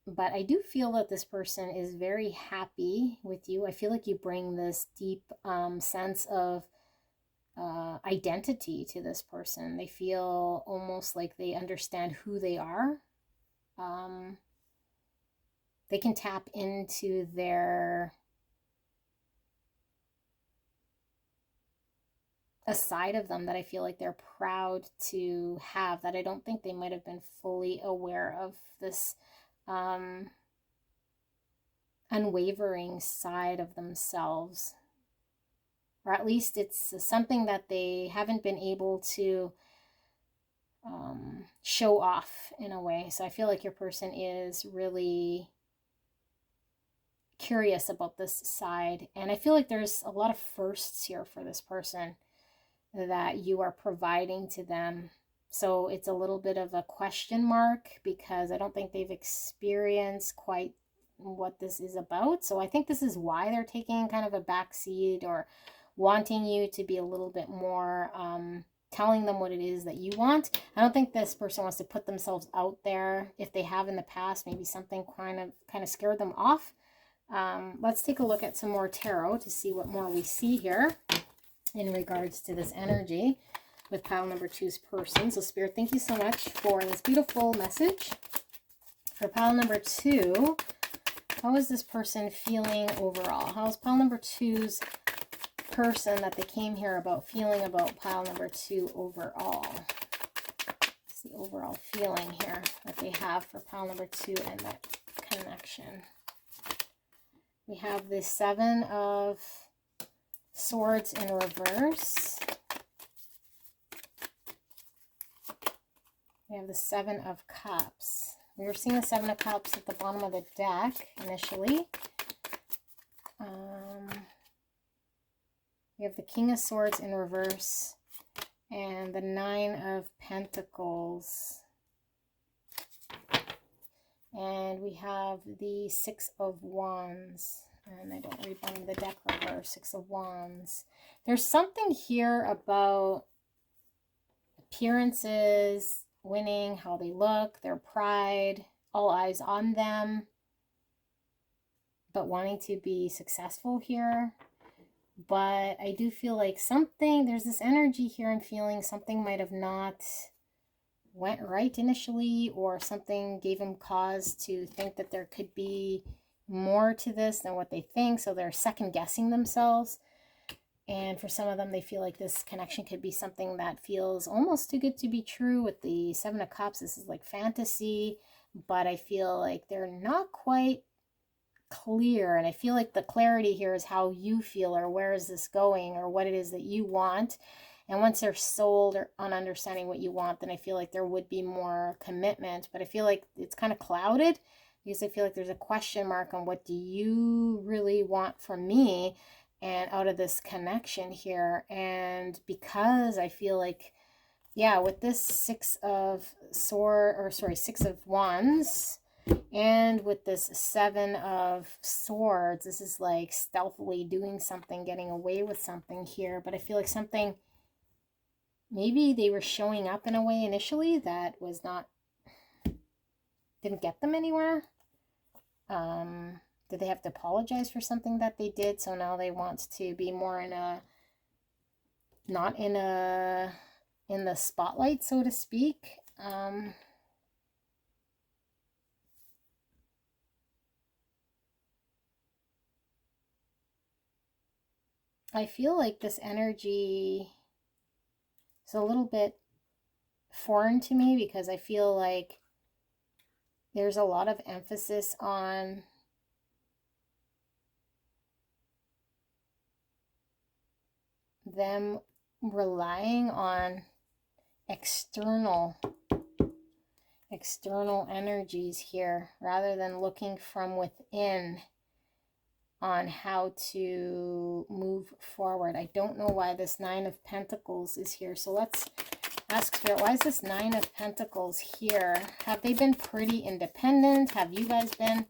but I do feel that this person is very happy with you. I feel like you bring this deep sense of identity to this person. They feel almost like they understand who they are. They can tap into a side of them that I feel like they're proud to have, that I don't think they might have been fully aware of, this unwavering side of themselves. Or at least it's something that they haven't been able to show off in a way. So I feel like your person is really curious about this side. And I feel like there's a lot of firsts here for this person that you are providing to them. So it's a little bit of a question mark because I don't think they've experienced quite what this is about. So I think this is why they're taking kind of a backseat, or wanting you to be a little bit more telling them what it is that you want. I don't think this person wants to put themselves out there. If they have in the past, maybe something kind of scared them off. Let's take a look at some more tarot to see what more we see here in regards to this energy with pile number 2's person. So Spirit, thank you so much for this beautiful message. For pile number 2, how is this person feeling overall? How is pile number 2's person that they came here about feeling about pile number 2 overall? What's the overall feeling here that they have for pile number 2 and that connection? We have the 7 of Swords in reverse. We have the 7 of Cups. We were seeing the 7 of Cups at the bottom of the deck initially. We have the King of Swords in reverse and the 9 of Pentacles. And we have the 6 of Wands. And I don't read bottom of the deck reverse, 6 of Wands. There's something here about appearances, winning, how they look, their pride, all eyes on them, but wanting to be successful here. But I do feel like there's this energy here and feeling something might have not went right initially, or something gave them cause to think that there could be more to this than what they think. So they're second guessing themselves. And for some of them, they feel like this connection could be something that feels almost too good to be true. With the 7 of Cups, this is like fantasy, but I feel like they're not quite clear. And I feel like the clarity here is how you feel, or where is this going, or what it is that you want. And once they're sold or on understanding what you want, then I feel like there would be more commitment. But I feel like it's kind of clouded because I feel like there's a question mark on what do you really want from me and out of this connection here. And because I feel like, yeah, with this 6 of Wands And with this Seven of Swords, this is like stealthily doing something, getting away with something here. But I feel like something, maybe they were showing up in a way initially that was not, didn't get them anywhere. Did they have to apologize for something that they did? So now they want to be more in a, not in a, in the spotlight, so to speak. I feel like this energy is a little bit foreign to me because I feel like there's a lot of emphasis on them relying on external energies here rather than looking from within on how to move forward. I don't know why this Nine of Pentacles is here. So let's ask Spirit, why is this Nine of Pentacles here? Have they been pretty independent? Have you guys been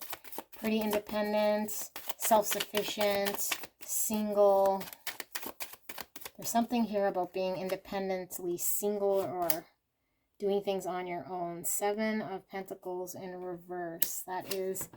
pretty independent, self-sufficient, single? There's something here about being independently single or doing things on your own. Seven of Pentacles in reverse. That is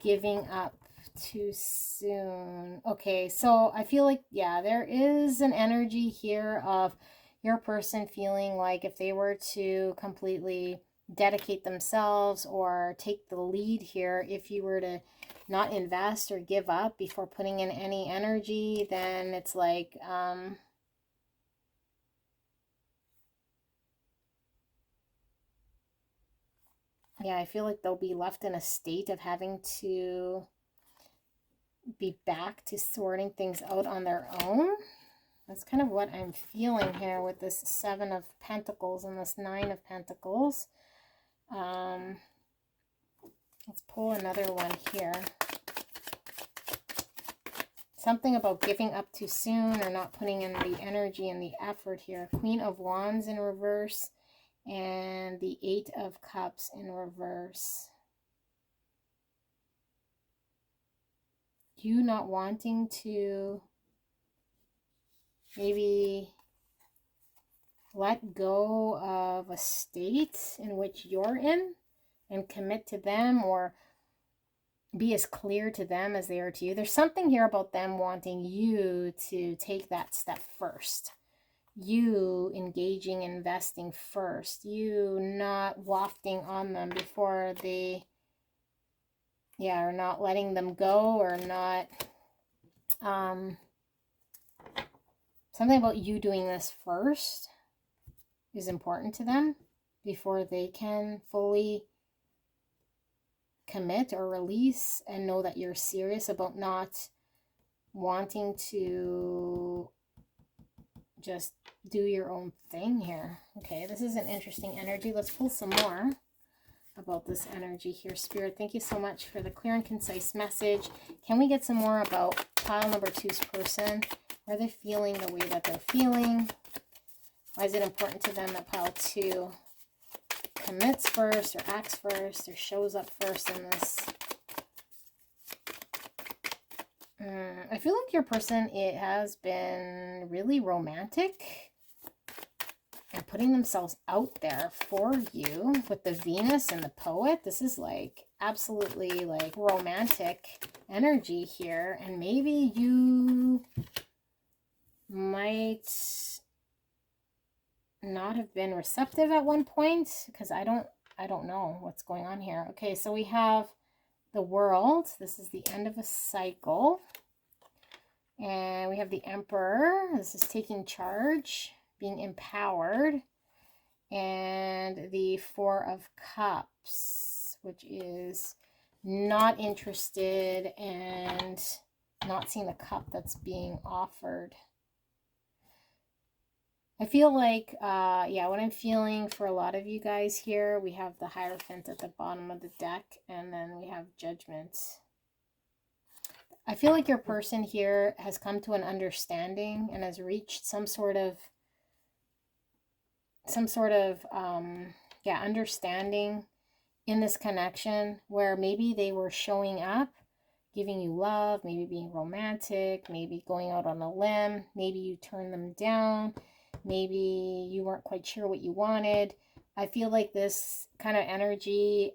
giving up too soon. Okay, so I feel like, yeah, there is an energy here of your person feeling like if they were to completely dedicate themselves or take the lead here, if you were to not invest or give up before putting in any energy, then it's like, yeah, I feel like they'll be left in a state of having to be back to sorting things out on their own. That's kind of what I'm feeling here with this Seven of Pentacles and this Nine of Pentacles. Let's pull another one here. Something about giving up too soon or not putting in the energy and the effort here. Queen of Wands in reverse and the Eight of Cups in reverse. You not wanting to maybe let go of a state in which you're in and commit to them or be as clear to them as they are to you. There's something here about them wanting you to take that step first. You engaging, investing first. You not wafting on them before they, yeah, or not letting them go or not, something about you doing this first is important to them before they can fully commit or release and know that you're serious about not wanting to just do your own thing here. Okay, this is an interesting energy. Let's pull some more about this energy here. Spirit, thank you so much for the clear and concise message. Can we get some more about pile number 2's person? Are they feeling the way that they're feeling? Why is it important to them that pile 2 commits first or acts first or shows up first in this? I feel like your person, it has been really romantic and putting themselves out there for you with the Venus and the Poet. This is like absolutely like romantic energy here. And maybe you might not have been receptive at one point because I don't know what's going on here. Okay, so we have the World. This is the end of a cycle. And we have the Emperor. This is taking charge, being empowered. And the Four of Cups, which is not interested and not seeing the cup that's being offered. I feel like, yeah, what I'm feeling for a lot of you guys here, we have the Hierophant at the bottom of the deck, and then we have Judgment. I feel like your person here has come to an understanding and has reached some sort of yeah, understanding in this connection where maybe they were showing up, giving you love, maybe being romantic, maybe going out on a limb, maybe you turned them down, maybe you weren't quite sure what you wanted. I feel like this kind of energy,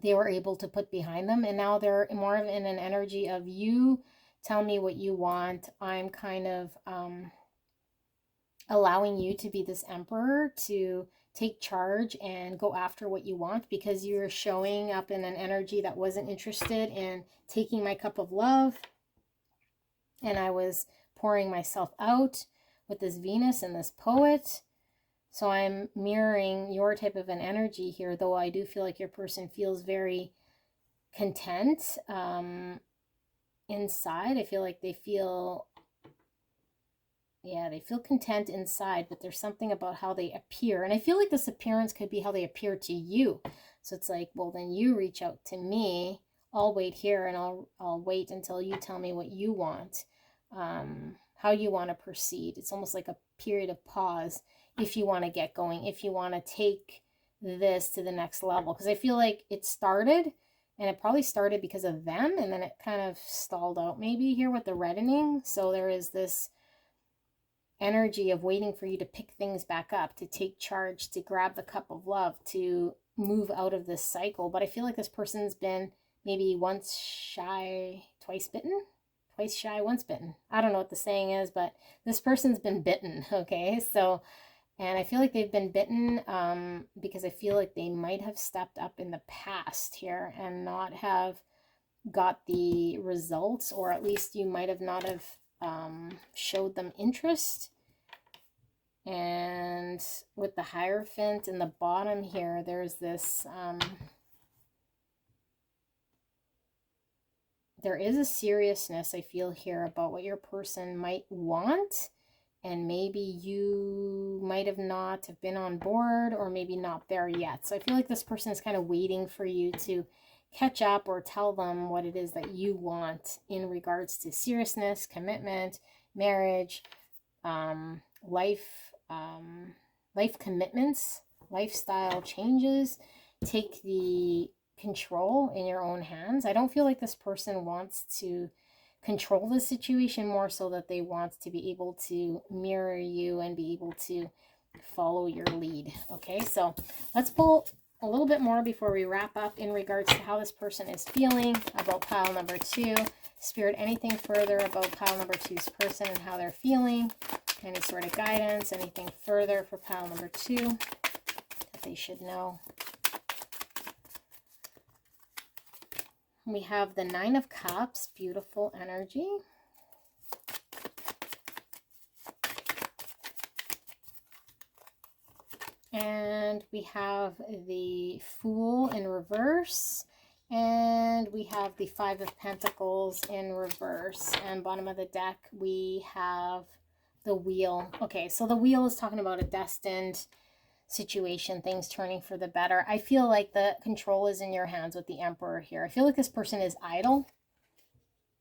they were able to put behind them, and now they're more of in an energy of, you tell me what you want. I'm kind of allowing you to be this emperor, to take charge and go after what you want, because you're showing up in an energy that wasn't interested in taking my cup of love, and I was pouring myself out with this Venus and this poet. So I'm mirroring your type of an energy here, though I do feel like your person feels very content inside. I feel like they feel, yeah, they feel content inside, but there's something about how they appear. And I feel like this appearance could be how they appear to you. So it's like, well, then you reach out to me. I'll wait here, and I'll wait until you tell me what you want, how you want to proceed. It's almost like a period of pause if you want to get going, if you want to take this to the next level. Because I feel like it started, and it probably started because of them, and then it kind of stalled out maybe here with the reddening. So there is this energy of waiting for you to pick things back up, to take charge, to grab the cup of love, to move out of this cycle. But I feel like this person's been maybe once shy, twice bitten, twice shy, once bitten. I don't know what the saying is, but this person's been bitten, okay? So, and I feel like they've been bitten because I feel like they might have stepped up in the past here and not have got the results, or at least you might have not have showed them interest. And with the Hierophant in the bottom here, there's this there is a seriousness I feel here about what your person might want, and maybe you might have not have been on board, or maybe not there yet. So I feel like this person is kind of waiting for you to catch up or tell them what it is that you want in regards to seriousness, commitment, marriage, life commitments, lifestyle changes. Take the control in your own hands. I don't feel like this person wants to control the situation, more so that they want to be able to mirror you and be able to follow your lead. Okay, so let's pull a little bit more before we wrap up in regards to how this person is feeling about pile number 2. Spirit, anything further about pile number 2's person and how they're feeling? Any sort of guidance, anything further for pile number 2 that they should know? We have the 9 of Cups, beautiful energy. And we have the Fool in reverse. And we have the 5 of Pentacles in reverse. And bottom of the deck, we have the Wheel. Okay, so the Wheel is talking about a destined situation, things turning for the better. I feel like the control is in your hands with the Emperor here. I feel like this person is idle.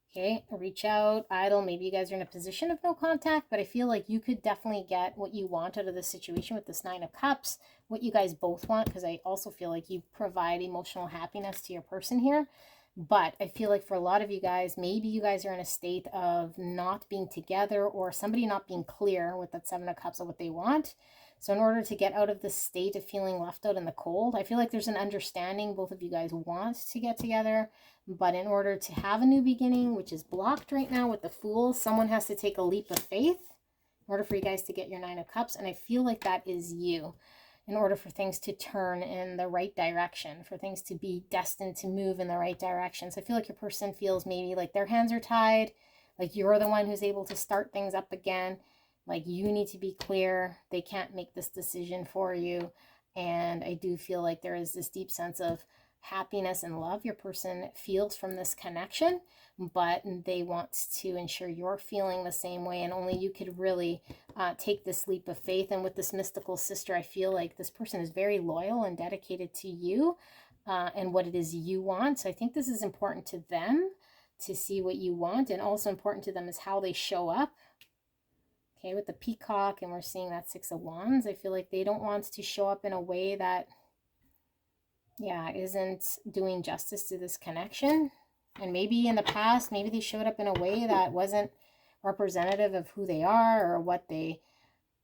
Okay, reach out, idle. Maybe you guys are in a position of no contact, but I feel like you could definitely get what you want out of this situation with this 9 of Cups, what you guys both want, because I also feel like you provide emotional happiness to your person here. But I feel like for a lot of you guys, maybe you guys are in a state of not being together, or somebody not being clear with that 7 of Cups of what they want. So in order to get out of this state of feeling left out in the cold, I feel like there's an understanding both of you guys want to get together, but in order to have a new beginning, which is blocked right now with the Fool, someone has to take a leap of faith in order for you guys to get your 9 of Cups. And I feel like that is you, in order for things to turn in the right direction, for things to be destined to move in the right direction. So I feel like your person feels maybe like their hands are tied, like you're the one who's able to start things up again. Like you need to be clear. They can't make this decision for you. And I do feel like there is this deep sense of happiness and love your person feels from this connection, but they want to ensure you're feeling the same way, and only you could really take this leap of faith. And with this mystical sister, I feel like this person is very loyal and dedicated to you and what it is you want. So I think this is important to them to see what you want, and also important to them is how they show up. Okay, with the Peacock, and we're seeing that 6 of Wands, I feel like they don't want to show up in a way that yeah, isn't doing justice to this connection. And maybe in the past, maybe they showed up in a way that wasn't representative of who they are or what they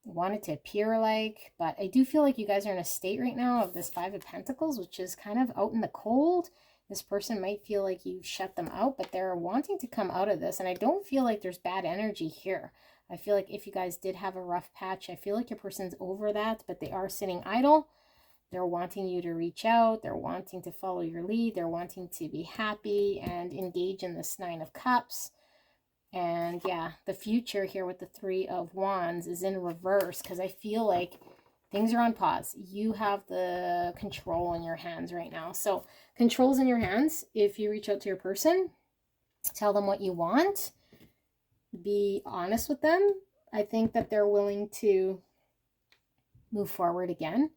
wanted to appear like. But I do feel like you guys are in a state right now of this Five of Pentacles, which is kind of out in the cold. This person might feel like you shut them out, but they're wanting to come out of this. And I don't feel like there's bad energy here. I feel like if you guys did have a rough patch, I feel like your person's over that, but they are sitting idle. They're wanting you to reach out. They're wanting to follow your lead. They're wanting to be happy and engage in this Nine of Cups. And yeah, the future here with the Three of Wands is in reverse because I feel like things are on pause. You have the control in your hands right now. So control's in your hands. If you reach out to your person, tell them what you want. Be honest with them. I think that they're willing to move forward again.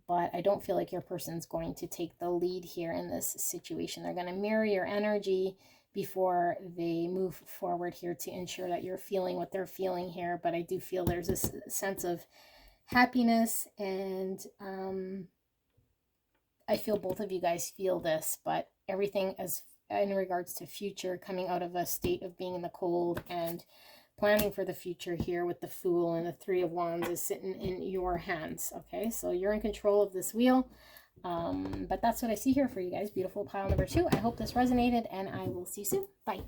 But I don't feel like your person's going to take the lead here in this situation. They're going to mirror your energy before they move forward here to ensure that you're feeling what they're feeling here. But I do feel there's a sense of happiness, and I feel both of you guys feel this, but everything as in regards to future, coming out of a state of being in the cold and planning for the future here with the Fool and the Three of Wands is sitting in your hands. Okay, so you're in control of this wheel. But that's what I see here for you guys. Beautiful pile number 2. I hope this resonated, and I will see you soon. Bye.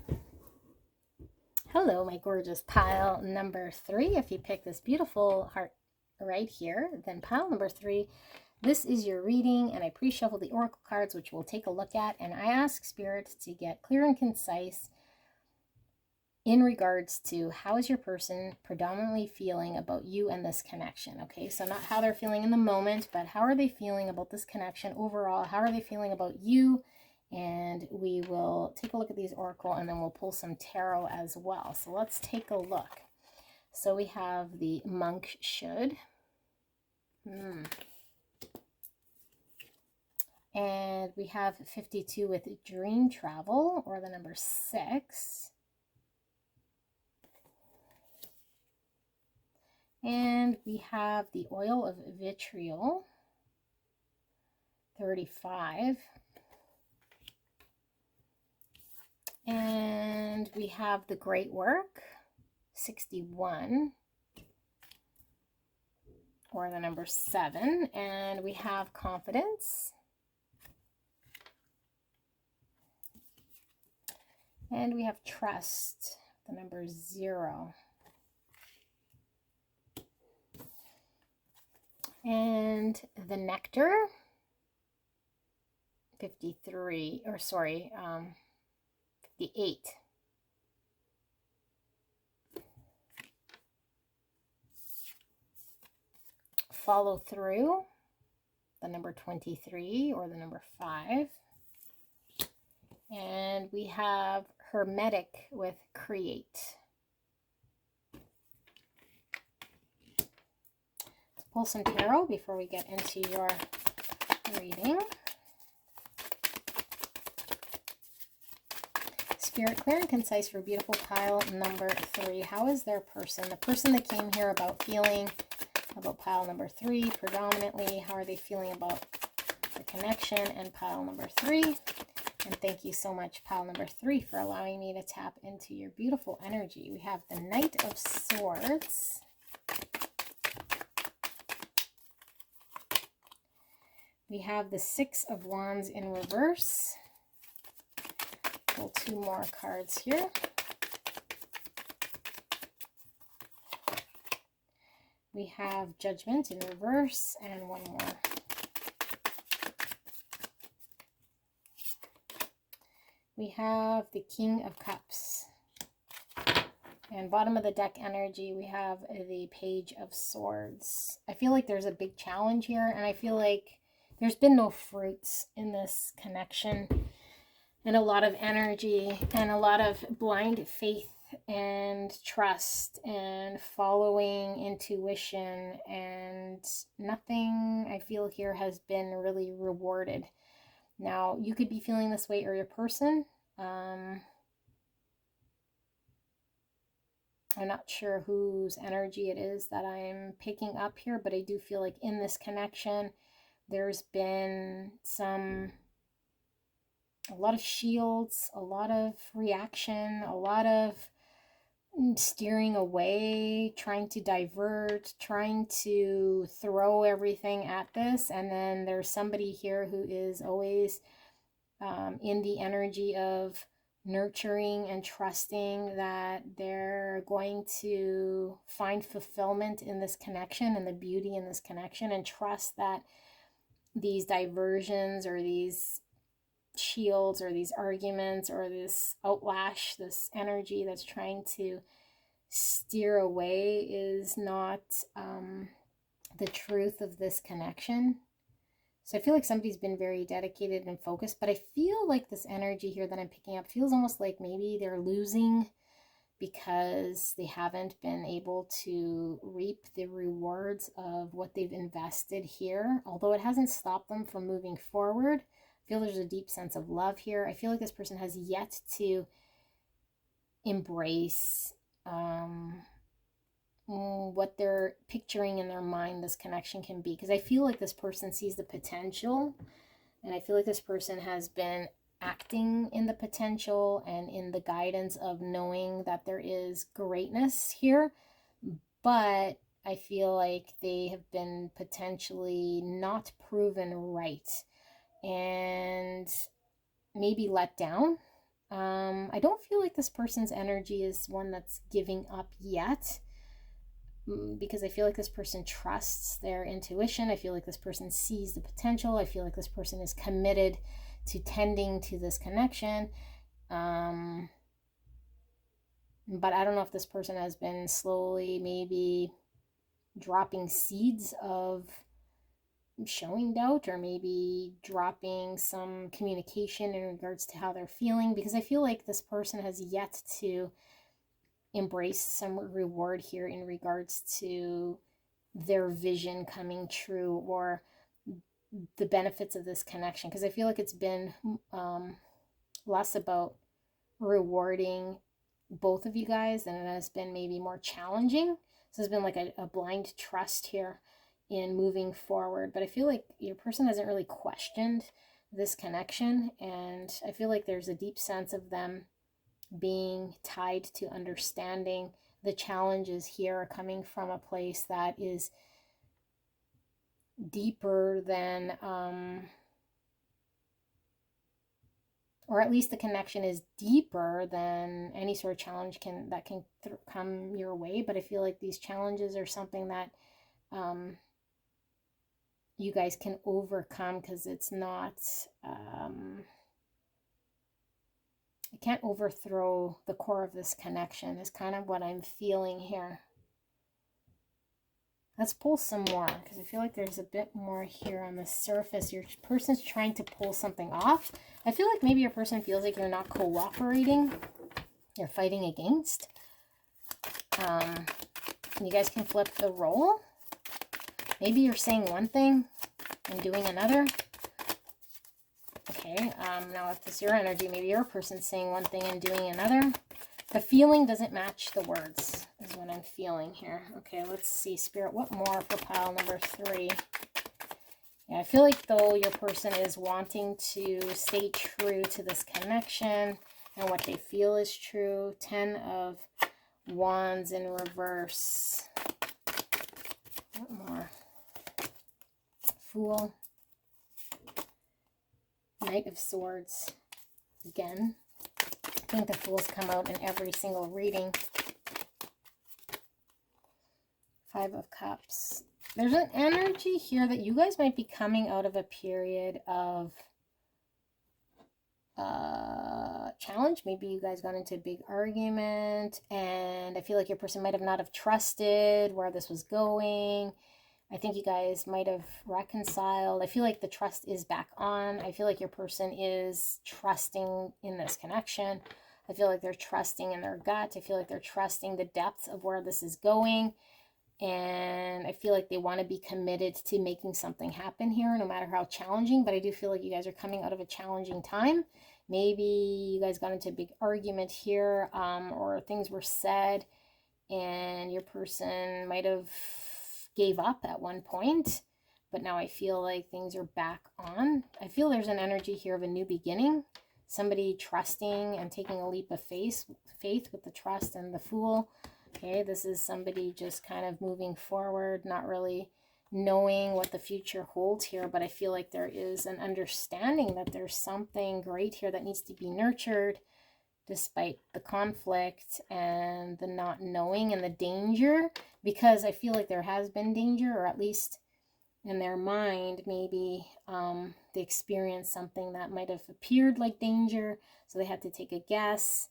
Hello, my gorgeous pile number 3. If you pick this beautiful heart right here, then pile number 3, this is your reading, and I pre-shuffle the oracle cards, which we'll take a look at, and I ask Spirit to get clear and concise in regards to how is your person predominantly feeling about you and this connection. Okay, so not how they're feeling in the moment, but how are they feeling about this connection overall? How are they feeling about you? And we will take a look at these oracle, and then we'll pull some tarot as well. So let's take a look. So we have the Monk should. And we have 52 with dream travel, or the number 6. And we have the oil of vitriol, 35. And we have the great work, 61, or the number 7. And we have confidence. And we have trust, the number 0. And the nectar, 53, or sorry, 58. Follow through, the number 23, or the number 5. And we have hermetic with create. Let's pull some tarot before we get into your reading. Spirit, clear and concise for beautiful pile number 3. How is their person? The person that came here about feeling about pile number 3 predominantly. How are they feeling about the connection and pile number 3? And thank you so much, pile number 3, for allowing me to tap into your beautiful energy. We have the Knight of Swords. We have the 6 of Wands in reverse. Pull 2 more cards here. We have Judgment in reverse, and 1 more. We have the King of Cups. And bottom of the deck energy, we have the Page of Swords. I feel like there's a big challenge here, and I feel like there's been no fruits in this connection, and a lot of energy and a lot of blind faith and trust and following intuition, and nothing I feel here has been really rewarded. Now, you could be feeling this way, or your person. I'm not sure whose energy it is that I'm picking up here, but I do feel like in this connection, There's been a lot of shields, a lot of reaction, a lot of steering away, trying to divert, trying to throw everything at this. And then there's somebody here who is always in the energy of nurturing and trusting that they're going to find fulfillment in this connection and the beauty in this connection, and trust that these diversions or these shields or these arguments or this outlash, this energy that's trying to steer away, is not the truth of this connection. So I feel like somebody's been very dedicated and focused, but I feel like this energy here that I'm picking up feels almost like maybe they're losing because they haven't been able to reap the rewards of what they've invested here. Although it hasn't stopped them from moving forward, I feel there's a deep sense of love here. I feel like this person has yet to embrace what they're picturing in their mind this connection can be. Because I feel like this person sees the potential, and I feel like this person has been acting in the potential and in the guidance of knowing that there is greatness here. But I feel like they have been potentially not proven right and maybe let down. I don't feel like this person's energy is one that's giving up yet, because I feel like this person trusts their intuition. I feel like this person sees the potential. I feel like this person is committed to tending to this connection. But I don't know if this person has been slowly maybe dropping seeds of showing doubt, or maybe dropping some communication in regards to how they're feeling, because I feel like this person has yet to embrace some reward here in regards to their vision coming true, or the benefits of this connection. Because I feel like it's been less about rewarding both of you guys than it has been maybe more challenging. So it's been like a blind trust here in moving forward. But I feel like your person hasn't really questioned this connection, and I feel like there's a deep sense of them being tied to understanding the challenges here are coming from a place that is deeper than or at least the connection is deeper than any sort of challenge can come your way. But I feel like these challenges are something that you guys can overcome, because it's not it can't overthrow the core of this connection, is kind of what I'm feeling here. Let's pull some more, because I feel like there's a bit more here on the surface. Your person's trying to pull something off. I feel like maybe your person feels like you're not cooperating. You're fighting against. You guys can flip the role. Maybe you're saying one thing and doing another. Okay, now if this is your energy, maybe your person's saying one thing and doing another. The feeling doesn't match the words, is what I'm feeling here. Okay, let's see, Spirit, what more for pile number 3? Yeah, I feel like, though, your person is wanting to stay true to this connection and what they feel is true. 10 of Wands in reverse. What more? Fool. Knight of Swords. Again. I think the Fools come out in every single reading. 5 of Cups. There's an energy here that you guys might be coming out of a period of challenge. Maybe you guys got into a big argument, and I feel like your person might have not have trusted where this was going. I think you guys might have reconciled. I feel like the trust is back on. I feel like your person is trusting in this connection. I feel like they're trusting in their gut. I feel like they're trusting the depth of where this is going. And I feel like they want to be committed to making something happen here, no matter how challenging. But I do feel like you guys are coming out of a challenging time. Maybe you guys got into a big argument here, or things were said, and your person might have gave up at one point. but now I feel like things are back on. I feel there's an energy here of a new beginning. Somebody trusting and taking a leap of faith with the trust and the Fool. Okay, this is somebody just kind of moving forward, not really knowing what the future holds here, but I feel like there is an understanding that there's something great here that needs to be nurtured despite the conflict and the not knowing and the danger, because I feel like there has been danger, or at least in their mind, maybe they experienced something that might have appeared like danger, so they had to take a guess.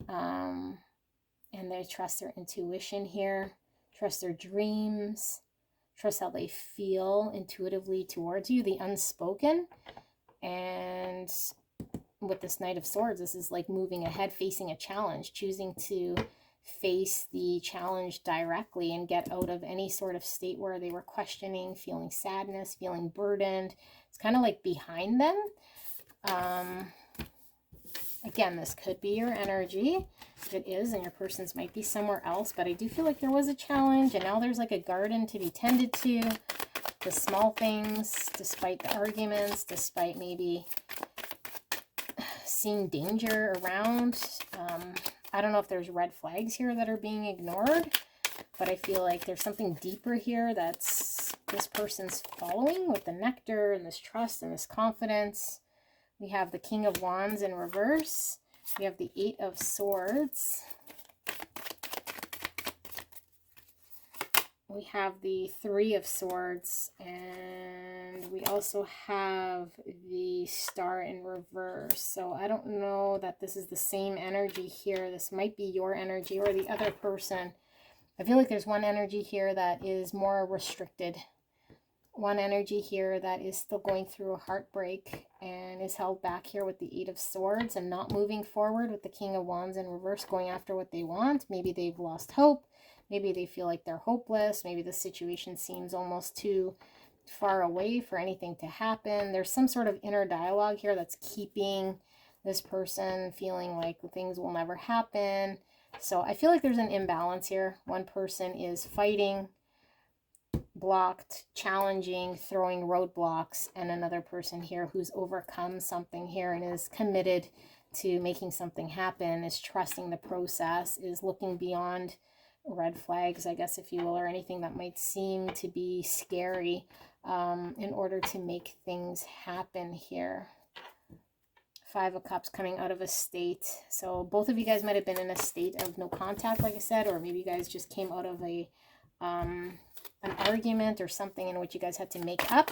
And they trust their intuition here, trust their dreams, trust how they feel intuitively towards you, the unspoken. And with this Knight of Swords, this is like moving ahead, facing a challenge, choosing to face the challenge directly and get out of any sort of state where they were questioning, feeling sadness, feeling burdened. It's kind of like behind them. Again, this could be your energy. If it is, and your person's might be somewhere else, but I do feel like there was a challenge, and now there's like a garden to be tended to. The small things, despite the arguments, despite maybe seeing danger around. I don't know if there's red flags here that are being ignored, but I feel like there's something deeper here that's this person's following with the nectar and this trust and this confidence. We have the King of Wands in reverse. We have the Eight of Swords. We have the Three of Swords, and we also have the Star in reverse. So I don't know that this is the same energy here. This might be your energy or the other person. I feel like there's one energy here that is more restricted. One energy here that is still going through a heartbreak and is held back here with the Eight of Swords and not moving forward with the King of Wands in reverse, going after what they want. Maybe they've lost hope. Maybe they feel like they're hopeless. Maybe the situation seems almost too far away for anything to happen. There's some sort of inner dialogue here that's keeping this person feeling like things will never happen. So I feel like there's an imbalance here. One person is fighting, blocked, challenging, throwing roadblocks, and another person here who's overcome something here and is committed to making something happen, is trusting the process, is looking beyond red flags, I guess, if you will, or anything that might seem to be scary in order to make things happen here. Five of Cups coming out of a state. So both of you guys might have been in a state of no contact, like I said, or maybe you guys just came out of a an argument or something in which you guys had to make up.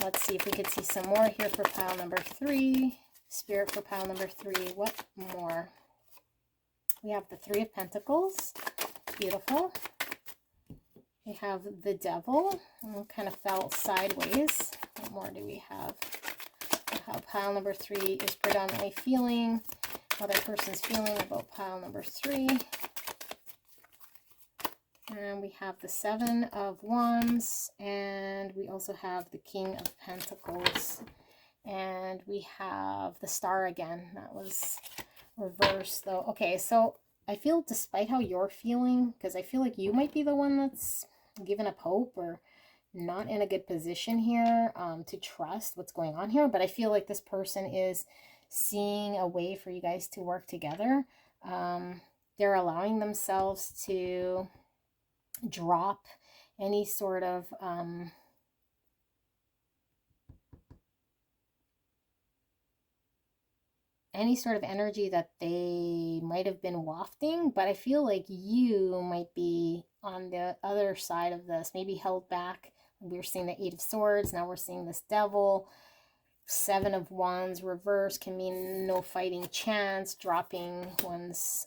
Let's see if we could see some more here for pile number 3. Spirit for pile number 3. What more? We have the Three of Pentacles. Beautiful. We have the Devil. Kind of fell sideways. What more do we have? How pile number 3 is predominantly feeling. How that person's feeling about pile number 3. And we have the Seven of Wands, and we also have the King of Pentacles, and we have the Star again. That was reversed though. Okay, so I feel despite how you're feeling, because I feel like you might be the one that's given up hope or not in a good position here to trust what's going on here, but I feel like this person is seeing a way for you guys to work together. They're allowing themselves to drop any sort of energy that they might have been wafting, but I feel like you might be on the other side of this, maybe held back. We were seeing the Eight of Swords, now we're seeing this Devil. Seven of Wands reverse can mean no fighting chance, dropping one's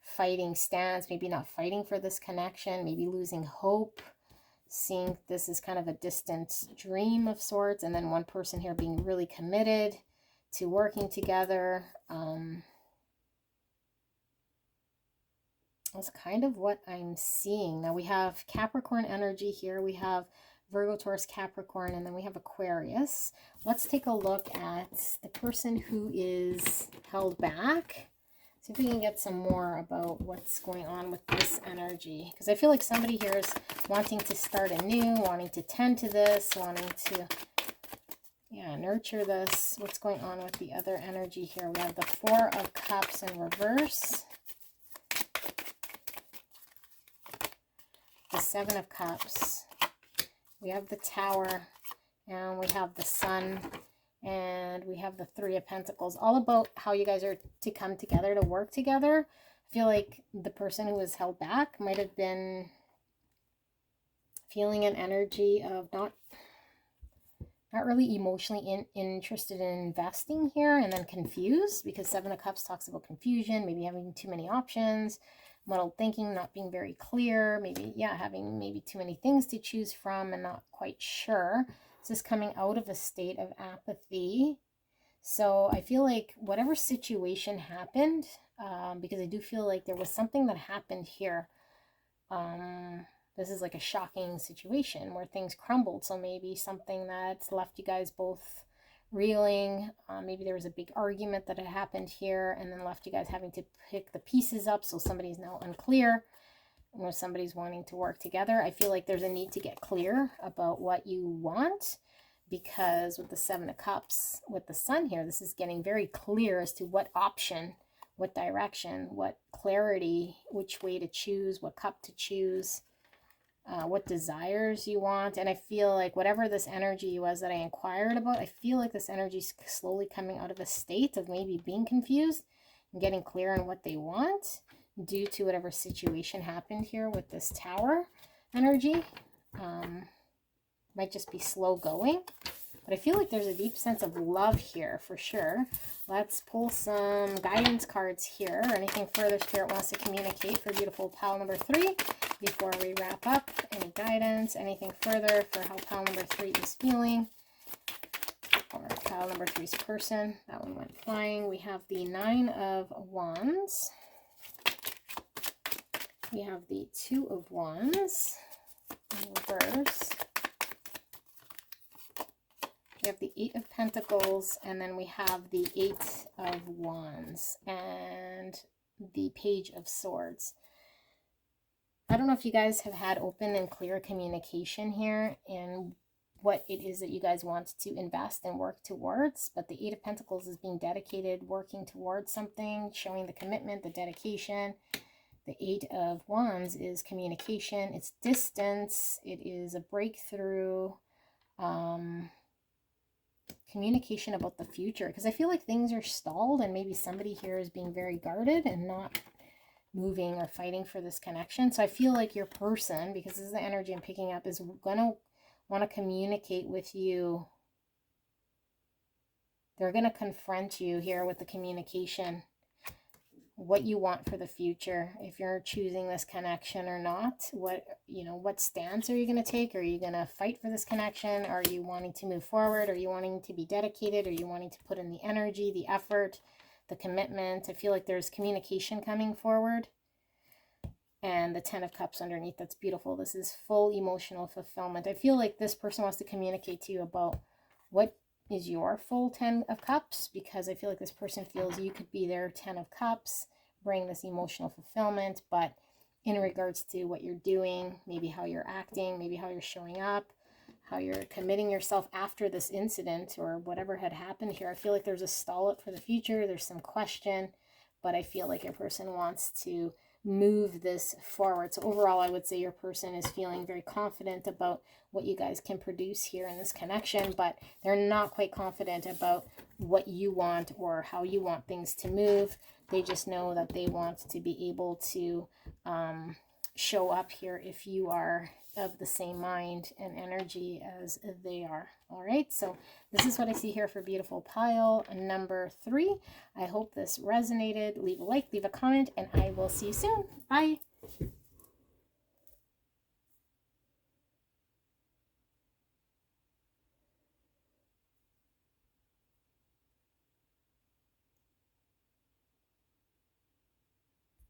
fighting stance, maybe not fighting for this connection, maybe losing hope, seeing this is kind of a distant dream of sorts, and then one person here being really committed to working together. That's kind of what I'm seeing. Now we have Capricorn energy here. We have Virgo, Taurus, Capricorn, and then we have Aquarius. Let's take a look at the person who is held back. See if we can get some more about what's going on with this energy. Because I feel like somebody here is wanting to start anew, wanting to tend to this, wanting to, yeah, nurture this. What's going on with the other energy here? We have the Four of Cups in reverse. The Seven of Cups. We have the Tower. And we have the Sun. And we have the Three of Pentacles. All about how you guys are to come together, to work together. I feel like the person who was held back might have been feeling an energy of not really emotionally interested in investing here, and then confused, because Seven of Cups talks about confusion, maybe having too many options, muddled thinking, not being very clear, maybe, yeah, having maybe too many things to choose from and not quite sure. This is coming out of a state of apathy. So I feel like whatever situation happened, because I do feel like there was something that happened here. This is like a shocking situation where things crumbled. So maybe something that's left you guys both reeling. Maybe there was a big argument that had happened here and then left you guys having to pick the pieces up. So somebody's now unclear, or somebody's wanting to work together. I feel like there's a need to get clear about what you want, because with the Seven of Cups, with the Sun here, this is getting very clear as to what option, what direction, what clarity, which way to choose, what cup to choose. What desires you want. And I feel like whatever this energy was that I inquired about, I feel like this energy is slowly coming out of a state of maybe being confused and getting clear on what they want due to whatever situation happened here with this Tower energy. Might just be slow going, but I feel like there's a deep sense of love here for sure. Let's pull some guidance cards here, or anything further Spirit wants to communicate for beautiful pile number 3 before we wrap up. Any guidance, anything further for how pile number 3 is feeling, or pile number 3's person. That one went flying. We have the Nine of Wands. We have the Two of Wands in reverse. We have the Eight of Pentacles, and then we have the Eight of Wands and the Page of Swords. I don't know if you guys have had open and clear communication here in what it is that you guys want to invest and work towards, but the Eight of Pentacles is being dedicated, working towards something, showing the commitment, the dedication. The Eight of Wands is communication, it's distance, it is a breakthrough, communication about the future, because I feel like things are stalled and maybe somebody here is being very guarded and not moving or fighting for this connection. So I feel like your person, because this is the energy I'm picking up, is going to want to communicate with you. They're going to confront you here with the communication, what you want for the future, if you're choosing this connection or not. What, you know, what stance are you going to take? Are you going to fight for this connection? Are you wanting to move forward? Are you wanting to be dedicated? Are you wanting to put in the energy, the effort, the commitment? I feel like there's communication coming forward. And the Ten of Cups underneath, that's beautiful. This is full emotional fulfillment. I feel like this person wants to communicate to you about what is your full Ten of Cups, because I feel like this person feels you could be their Ten of Cups, bring this emotional fulfillment, but in regards to what you're doing, maybe how you're acting, maybe how you're showing up, how you're committing yourself after this incident or whatever had happened here, I feel like there's a stall up for the future, there's some question, but I feel like your person wants to move this forward. So overall, I would say your person is feeling very confident about what you guys can produce here in this connection, but they're not quite confident about what you want or how you want things to move. They just know that they want to be able to show up here if you are of the same mind and energy as they are. All right, so this is what I see here for beautiful pile number 3. I hope this resonated. Leave a like, leave a comment, and I will see you soon. Bye.